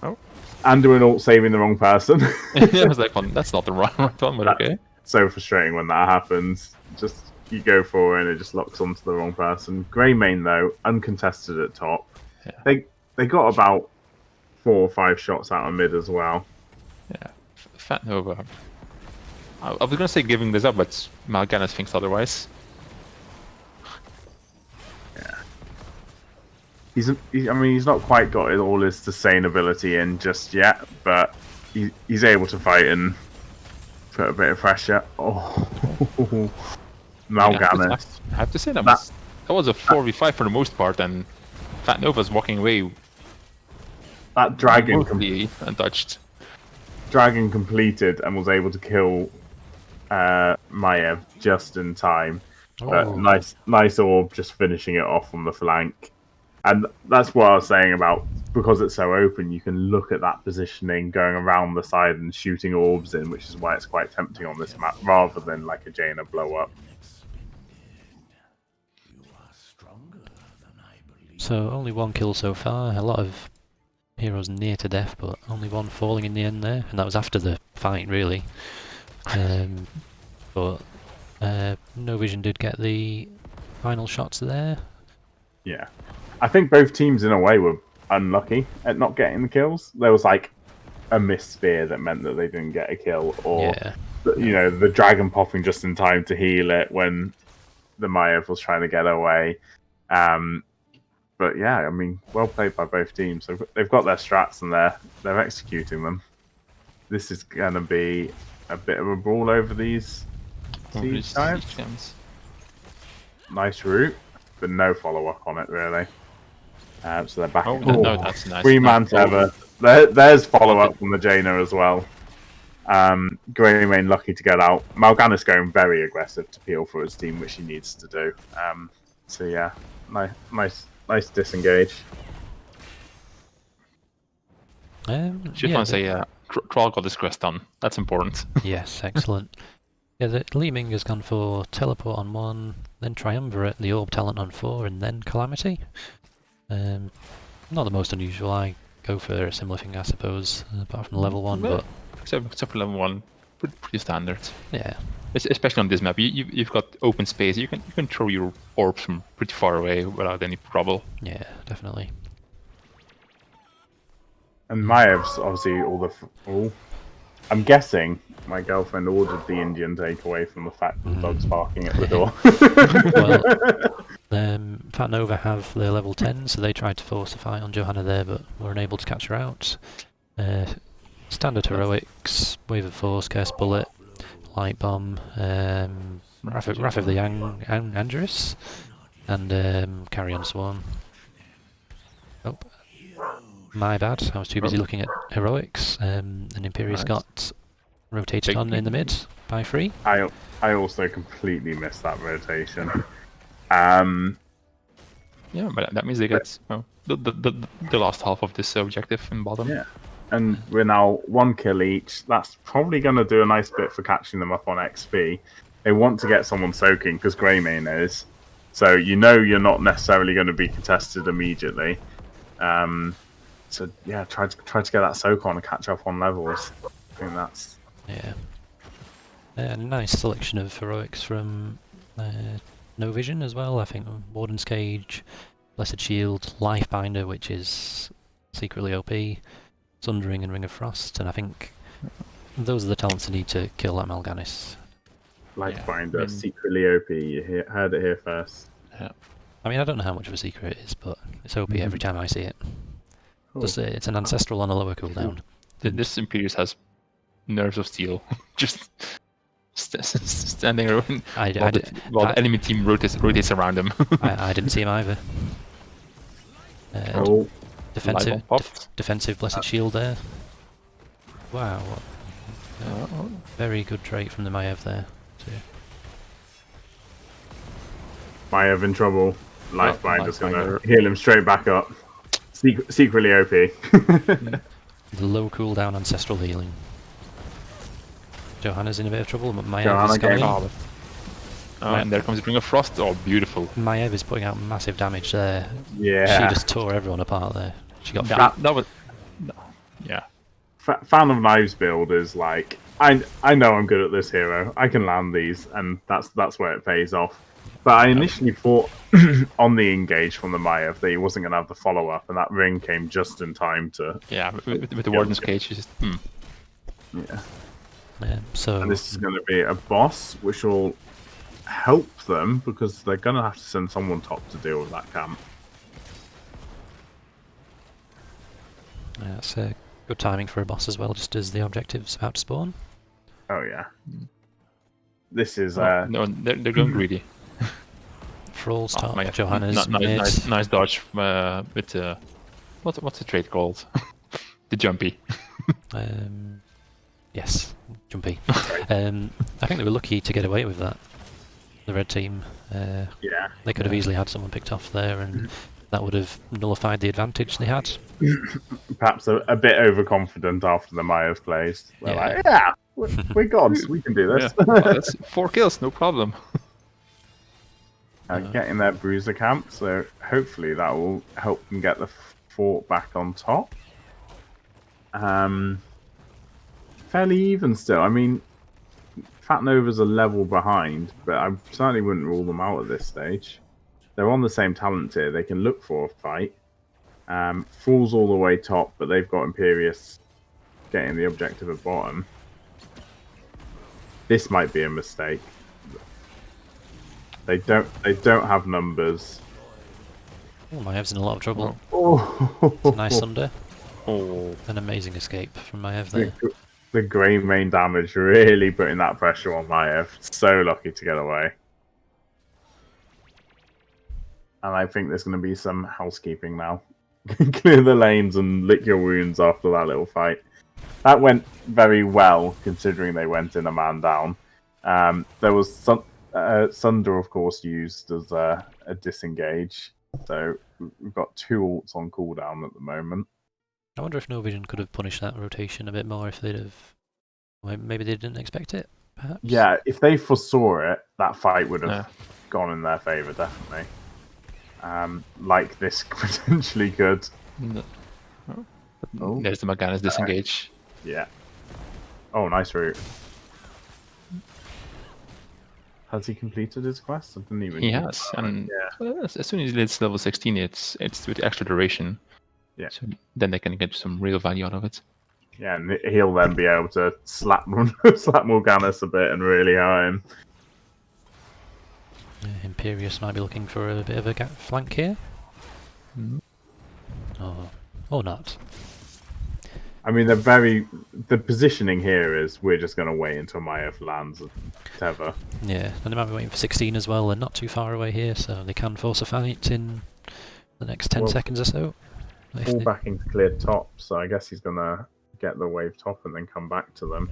Oh. And doing ult saving the wrong person. I was like, well, that's not the right one, but okay. So frustrating when that happens. Just you go for it and it just locks onto the wrong person. Greymane though, uncontested at top. Yeah. They got about 4 or 5 shots out of mid as well. Yeah, Fat Nova. I was gonna say giving this up, but Mal'Ganis thinks otherwise. He's not quite got all his sustainability in just yet, but he's able to fight and put a bit of pressure. Oh, Mal'Ganis. I have to say that was a 4v5 for the most part, and Fat Nova's walking away That dragon mostly untouched. dragon completed and was able to kill Maiev just in time. But Oh. nice orb just finishing it off on the flank. And that's what I was saying about, because it's so open, you can look at that positioning going around the side and shooting orbs in, which is why it's quite tempting on this map, rather than like a Jaina blow up. So only 1 kill so far. A lot of heroes near to death, but only 1 falling in the end there, and that was after the fight, really. But No Vision did get the final shots there. Yeah. I think both teams in a way were unlucky at not getting the kills. There was like a missed spear that meant that they didn't get a kill, or Yeah. the dragon popping just in time to heal it when the Maiev was trying to get away. But yeah, I mean, well played by both teams. They've got their strats and they're executing them. This is going to be a bit of a brawl over these siege giants. Nice route, but no follow-up on it, really. So they're back. Oh, no, that's nice. 3-man tether. There's follow-up from the Jaina as well. Greymane lucky to get out. Mal'Ganis going very aggressive to peel for his team, which he needs to do. So yeah, nice disengage. Just want to say, Thrall got his quest done. That's important. Yes, excellent. Yeah, the Li Ming has gone for Teleport on 1, then Triumvirate, the Orb Talent on 4, and then Calamity. Not the most unusual. I go for a similar thing, I suppose, apart from level 1, Well, but except for level 1, pretty standard. yeah. Especially on this map, you've got open space. You can throw your orbs from pretty far away without any trouble. Yeah, definitely. And Maev's obviously all. I'm guessing my girlfriend ordered the Indian takeaway from the fact that the dog's barking at the door. Well, Fat Nova have their level 10, so they tried to force a fight on Johanna there, but were unable to catch her out. Standard heroics, Wave of Force, Curse Bullet, Light Bomb, Wrath of the Andrus, and Carrion Swarm. Oh, my bad, I was too busy looking at heroics, and Imperious got rotated on in the mid by 3. I also completely missed that rotation. Yeah, but that means they get the last half of this objective in bottom. Yeah. And we're now 1 kill each. That's probably going to do a nice bit for catching them up on XP. They want to get someone soaking because Greymane is. So you know you're not necessarily going to be contested immediately. So yeah, try to get that soak on and catch up on levels. I think that's Yeah. A nice selection of heroics from No Vision as well. I think Warden's Cage, Blessed Shield, Lifebinder, which is secretly OP, Sundering and Ring of Frost, and I think those are the talents you need to kill that Mal'Ganis. Lifebinder, secretly OP. You heard it here first. Yeah. I mean, I don't know how much of a secret it is, but it's OP every time I see it. Cool. Just it's an ancestral on a lower cooldown. This Imperius has nerves of steel. Just standing around while the enemy team rotates around him. I didn't see him either. Defensive Blessed Shield there. Wow. Very good trait from the Maiev there. Too. Maiev in trouble. Lifebinder's going to heal him straight back up. Secretly OP. The low cooldown ancestral healing. Johanna's in a bit of trouble, but Maiev is coming. And there comes the Ring of Frost. Oh, beautiful. Maiev is putting out massive damage there. Yeah. She just tore everyone apart there. She got that was... Yeah. Fan of Knives build is like, I know I'm good at this hero. I can land these, and that's where it pays off. But I initially thought on the engage from the Maiev that he wasn't going to have the follow-up, and that ring came just in time to... Yeah, with the Warden's Cage, just... Yeah. So and this is going to be a boss, which will help them, because they're going to have to send someone top to deal with that camp. That's good timing for a boss as well, just as the objective's about to spawn. Oh, yeah. This is... No, they're going greedy. Thrall's top, Johanna's nice dodge with what's the trait called? The jumpy. Yes, jumpy. I think they were lucky to get away with that. The red team. Yeah. They could have easily had someone picked off there, and that would have nullified the advantage they had. Perhaps a bit overconfident after the Maiev plays. They're like, yeah, we're gods, we can do this. Yeah. Well, that's 4 kills, no problem. Getting their bruiser camp, so hopefully that will help them get the fort back on top. Fairly even still. I mean, Fat Nova's a level behind, but I certainly wouldn't rule them out at this stage. They're on the same talent tier. They can look for a fight. Thrall's all the way top, but they've got Imperius getting the objective at bottom. This might be a mistake. They don't have numbers. Oh, Maev's in a lot of trouble. Oh, It's a nice under. Oh, An amazing escape from Maiev there. the Greymane damage really putting that pressure on Maiev. So lucky to get away. And I think there's going to be some housekeeping now. Clear the lanes and lick your wounds after that little fight. That went very well, considering they went in a man down. There was some Sunder, of course, used as a disengage. So we've got 2 ults on cooldown at the moment. I wonder if No Vision could have punished that rotation a bit more if they'd have... Maybe they didn't expect it, perhaps? Yeah, if they foresaw it, that fight would have gone in their favour, definitely. Like this potentially could. No. Oh. There's the Mal'Ganis disengage. Yeah. Oh, nice route. Has he completed his quest? I didn't even. He has, and as soon as it's level 16, it's with extra duration. Yeah. So then they can get some real value out of it. Yeah, and he'll then be able to slap Mal'Ganis a bit and really hurt him. Imperius might be looking for a bit of a flank here. Or not. I mean, the positioning here is we're just going to wait until Maiev lands Tether. Yeah, and they might be waiting for 16 as well. They're not too far away here, so they can force a fight in the next 10 seconds or so. Fall back into clear top, so I guess he's going to get the wave top and then come back to them.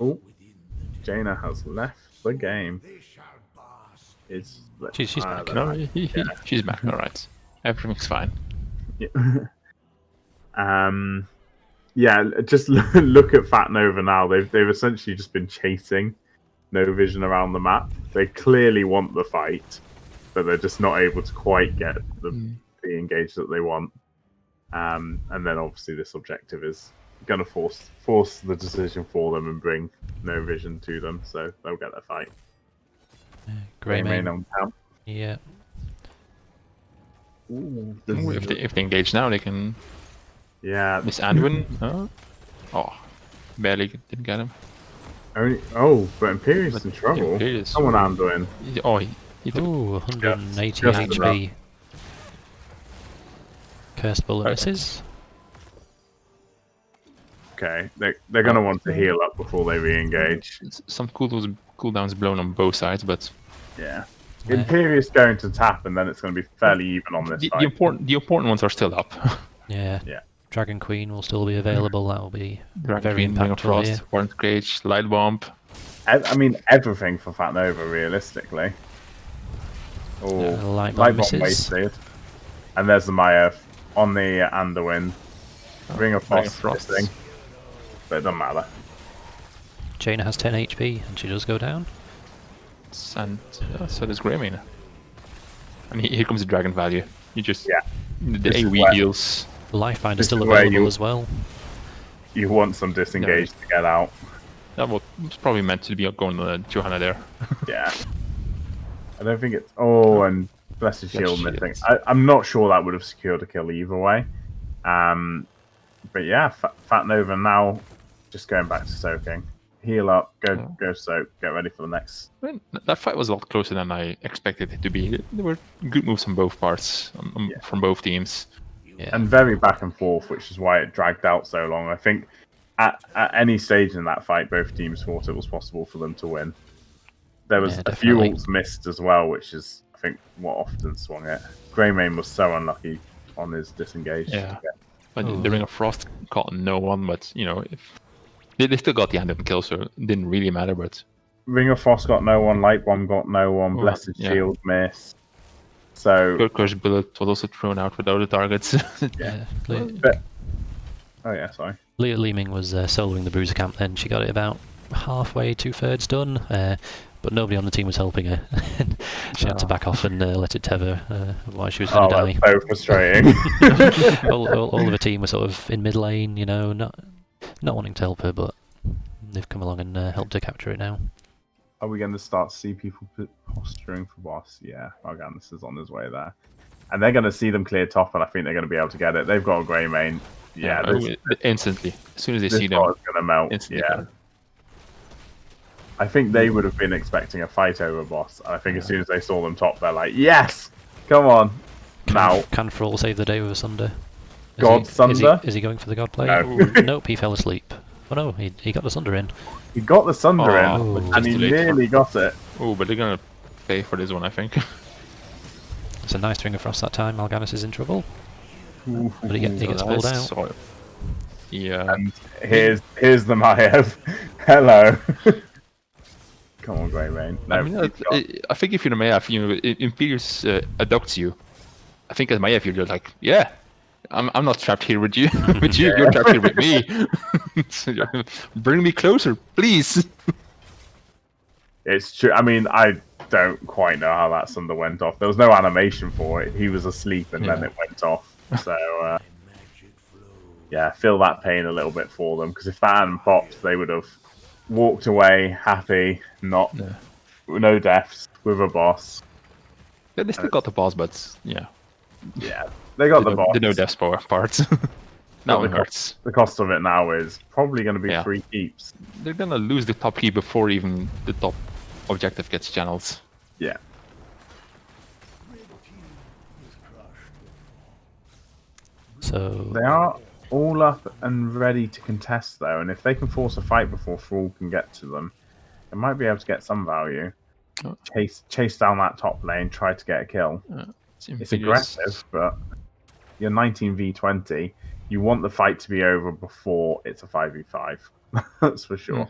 Oh, Jaina has left the game. is. She's back. the No, Tank. she's back. All right, everything's fine. Yeah, just look at Fat Nova now. They've essentially just been chasing No Vision around the map. They clearly want the fight, but they're just not able to quite get the engage that they want. And then obviously this objective is going to force the decision for them and bring No Vision to them, so they'll get their fight. Greymane. on camp. Yeah. Ooh, If they engage now, they can yeah, miss Anduin. Huh? Oh, barely didn't get him. but Imperious in trouble. Imperious. Someone Anduin. Oh, he took. Ooh, 180 just HP. Cursed bullet misses. Okay, they're going to want to heal up before they re-engage. Some cooldowns blown on both sides, but Yeah. Yeah. Imperious going to tap, and then it's going to be fairly even on this the fight. important ones are still up. Yeah. Yeah. Dragon Queen will still be available. That will be Dragon very Queen, Ring of impactful here. Frost, Warrant Cage, Light Bomb. I mean, everything for Fat Nova, realistically. Oh, Light Light Bomb Bomb misses. wasted. And there's the Maiev on the Anduin. Ring of Ring of Frost Frost. missing. But it doesn't matter. Jaina has 10 HP and she does go down. And so does Greymane. And here comes the Dragon value. You just Yeah. the This is AoE where- heals. Lifeline This is still is where available you- as well. You want some disengage to get out. That was probably meant to be going to Johanna there. Yeah. I don't think it's... Oh, and Blessed Shield Shield. missing. I'm not sure that would have secured a kill either way. But yeah, Fat Nova now just going back to soaking. Heal up, go soak, get ready for the next. I mean, that fight was a lot closer than I expected it to be. There were good moves on both parts, from both teams. Yeah. And very back and forth, which is why it dragged out so long. I think at any stage in that fight, both teams thought it was possible for them to win. There was Yeah, a few definitely. ults missed as well, which is, I think, what often swung it. Greymane was so unlucky on his disengage. Yeah. But Oh. the Ring of Frost caught no one, but you know, if they still got the end of the kill, so it didn't really matter. But Ring of Frost got no one, Light Bomb got no one, Oh, Blessed yeah. Shield missed. So, Good Crush Bullet was also thrown out without the targets. Yeah. Le- oh yeah, sorry. Leah Leeming was soloing the Bruiser camp then. She got it about halfway, 2/3 done, but nobody on the team was helping her. She had to back off and let it tether while she was Oh, going to that's so frustrating. die. all of the team were sort of in mid lane, you know, not wanting to help her, but they've come along and helped her capture it now. Are we going to start to see people posturing for boss? Yeah, Arganus is on his way there. And they're going to see them clear top, and I think they're going to be able to get it. They've got a Greymane. Yeah, Instantly. As soon as they this see them, bot is going to melt. instantly. Yeah. I think they would have been expecting a fight over boss. And I think as soon as they saw them top, they're like, yes! Come on! Now. Can Frawl save the day with a Sunder? God Sunder? Is he going for the God play? No. Ooh, nope, he fell asleep. Oh no, he got the Sunder in. He got the Sunder Oh, in, but and he just too late. nearly got it. Oh, but they're gonna pay for this one, I think. It's a nice Ring of Frost that time. Mal'Ganis is in trouble. Ooh. But he gets pulled out. So, yeah. And here's the Maiev. Hello. Come on, Greymane. No, I mean, he's got- I think if you're the Maiev, you know, Imperius adopts you. I think as Maiev, you're just like, yeah, I'm not trapped here with you. With you, you're trapped here with me. So, bring me closer, please. It's true. I mean, I don't quite know how that Sunder went off. There was no animation for it. He was asleep and then Yeah. it went off. So, yeah, feel that pain a little bit for them. Because if that hadn't popped, they would have walked away happy, not Yeah. no deaths, with a boss. Yeah, they still got the boss, but yeah, Yeah, they got the boss. the no death part. That Not one the hurts. The cost of it now is probably going to be Yeah. 3 keeps. They're gonna lose the top key before even the top objective gets channeled. Yeah. So They are all up and ready to contest, though, and if they can force a fight before Thrall can get to them, they might be able to get some value. Oh. Chase down that top lane, try to get a kill. It's aggressive, but you're 19v20. You want the fight to be over before it's a 5v5. That's for sure.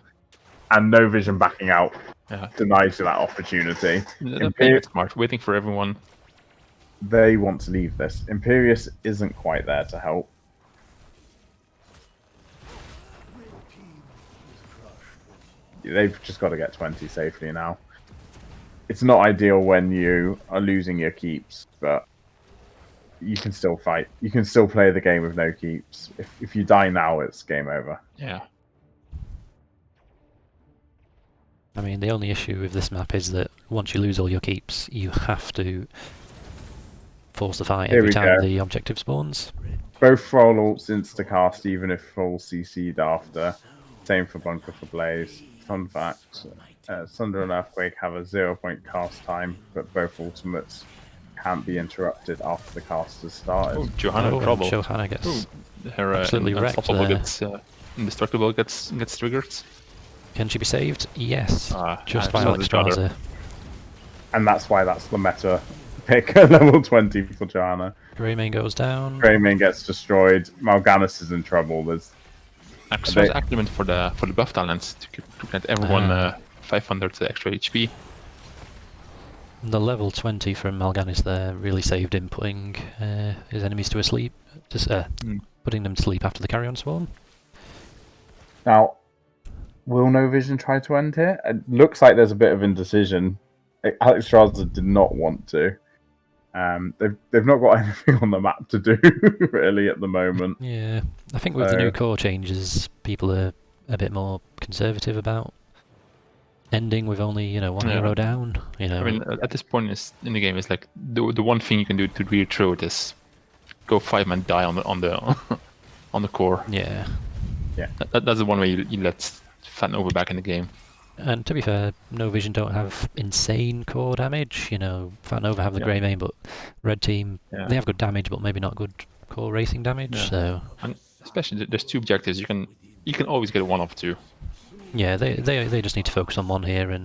and No Vision backing out Yeah. denies you that opportunity. They're playing it smart, waiting for everyone. They want to leave this. Imperius isn't quite there to help. They've just got to get 20 safely now. It's not ideal when you are losing your keeps, but you can still fight. You can still play the game with no keeps. If you die now, it's game over. Yeah. I mean, the only issue with this map is that once you lose all your keeps, you have to force the fight Here every we time go. the objective spawns. Both roll ults insta-cast, even if full CC'd after. Same for Bunker for Blaze. Fun fact, Sunder and Earthquake have a 0-point cast time, but both ultimates can't be interrupted after the cast has started. Oh, Johanna in trouble. Johanna gets Ooh, her absolutely wrecked unstoppable there. gets indestructible gets triggered. Can she be saved? Yes, just I by saw the Alexstrasza. brother. And that's why that's the meta pick at level 20 for Johanna. Greymane goes down. Greymane gets destroyed. Mal'Ganis is in trouble. There's Extra actually meant for the buff talents to get everyone 500 extra HP. The level 20 from Mal'Ganis there really saved him putting his enemies to sleep, putting them to sleep after the carrion swarm. Now, will No Vision try to end here? It looks like there's a bit of indecision. Alexstrasza did not want to. They've not got anything on the map to do really at the moment. Yeah, I think with the new core changes, people are a bit more conservative about ending with only one hero down. I mean, at this point in the game, it's like the one thing you can do to really throw it is go 5-man die on the core. Yeah. That's the one way you let Fat Nova back in the game. And to be fair, No Vision don't have insane core damage. Fat Nova have the Greymane, but Red Team they have good damage, but maybe not good core racing damage. Yeah. So, and especially there's 2 objectives. You can always get one of 2. Yeah, they just need to focus on one here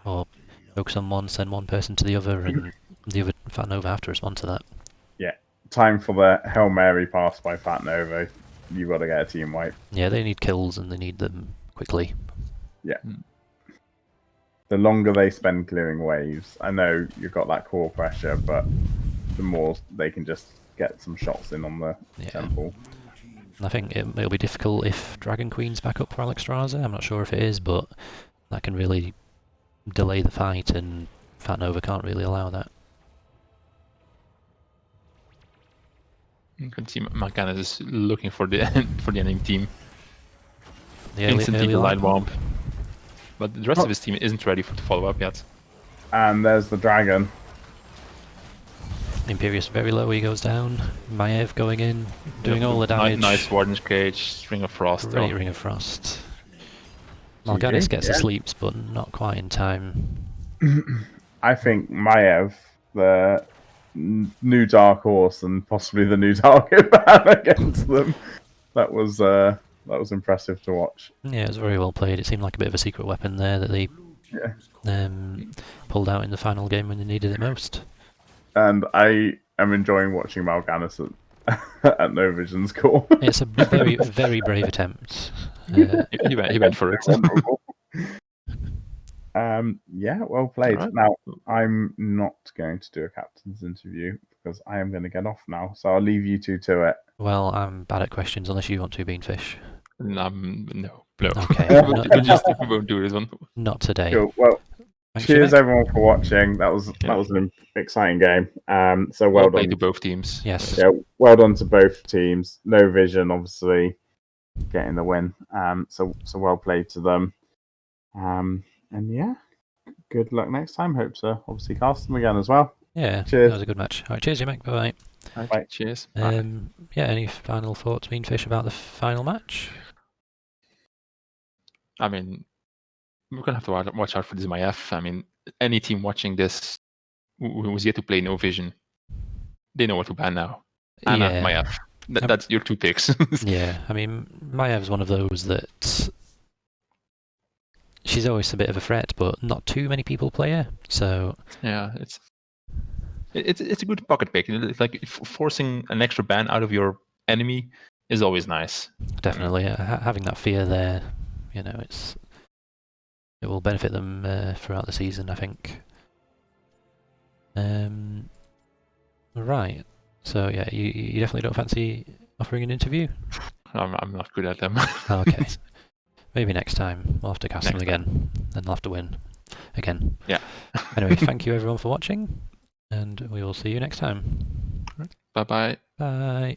or focus on one, send one person to the other, and the other Fat Nova have to respond to that. Yeah, time for the Hail Mary pass by Fat Nova. You've got to get a team wipe. Yeah, they need kills and they need them quickly. Yeah. The longer they spend clearing waves, I know you've got that core pressure, but the more they can just get some shots in on the temple. I think it'll be difficult if Dragon Queen's back up for Alexstrasza. I'm not sure if it is, but that can really delay the fight, and Fat Nova can't really allow that. You can see Mal'Ganis is looking for the enemy team. The Instantly early light bomb. But the rest of his team isn't ready to follow up yet. And there's the dragon. Imperius very low, he goes down. Maiev going in, doing all the damage. Nice Warden's Cage, Ring of Frost. Great Ring of Frost. Mal'Ganis gets the sleeps, but not quite in time. I think Maiev, the new Dark Horse, and possibly the new Target ban against them. That was impressive to watch. Yeah, it was very well played. It seemed like a bit of a secret weapon there that they pulled out in the final game when they needed it most. And I am enjoying watching Mal'Ganis at No Vision's core. It's a very, very brave attempt. He went for it. Yeah, well played. Right. Now, I'm not going to do a captain's interview because I am going to get off now. So I'll leave you two to it. Well, I'm bad at questions unless you want to, Beanfish. No. Okay. We won't do this one. Not today. Cool. Well, Thanks, cheers Jimmy. everyone for watching. That was an exciting game. So well Played done to both teams. Yes. Yeah, well done to both teams. No Vision, obviously, getting the win. So well played to them. And yeah, good luck next time. Hope to obviously cast them again as well. Yeah, Cheers. that was a good match. All right, cheers, you mate. Bye. Bye. Cheers. Yeah, any final thoughts, Beanfish, about the final match? I mean, we're gonna have to watch out for this Maiev. I mean, any team watching this who was yet to play No Vision, they know what to ban now. Anna, Maiev. That's your 2 picks. Yeah, I mean, Maiev's one of those that she's always a bit of a threat, but not too many people play her. So yeah, it's a good pocket pick. It's like forcing an extra ban out of your enemy is always nice. definitely having that fear there, it's it will benefit them throughout the season, I think. Right. So yeah, you definitely don't fancy offering an interview? I'm not good at them. Oh, okay. Maybe next time we'll have to cast them Next again, and they'll have to win again. Yeah. Anyway, thank you everyone for watching, and we will see you next time. Bye bye. Bye.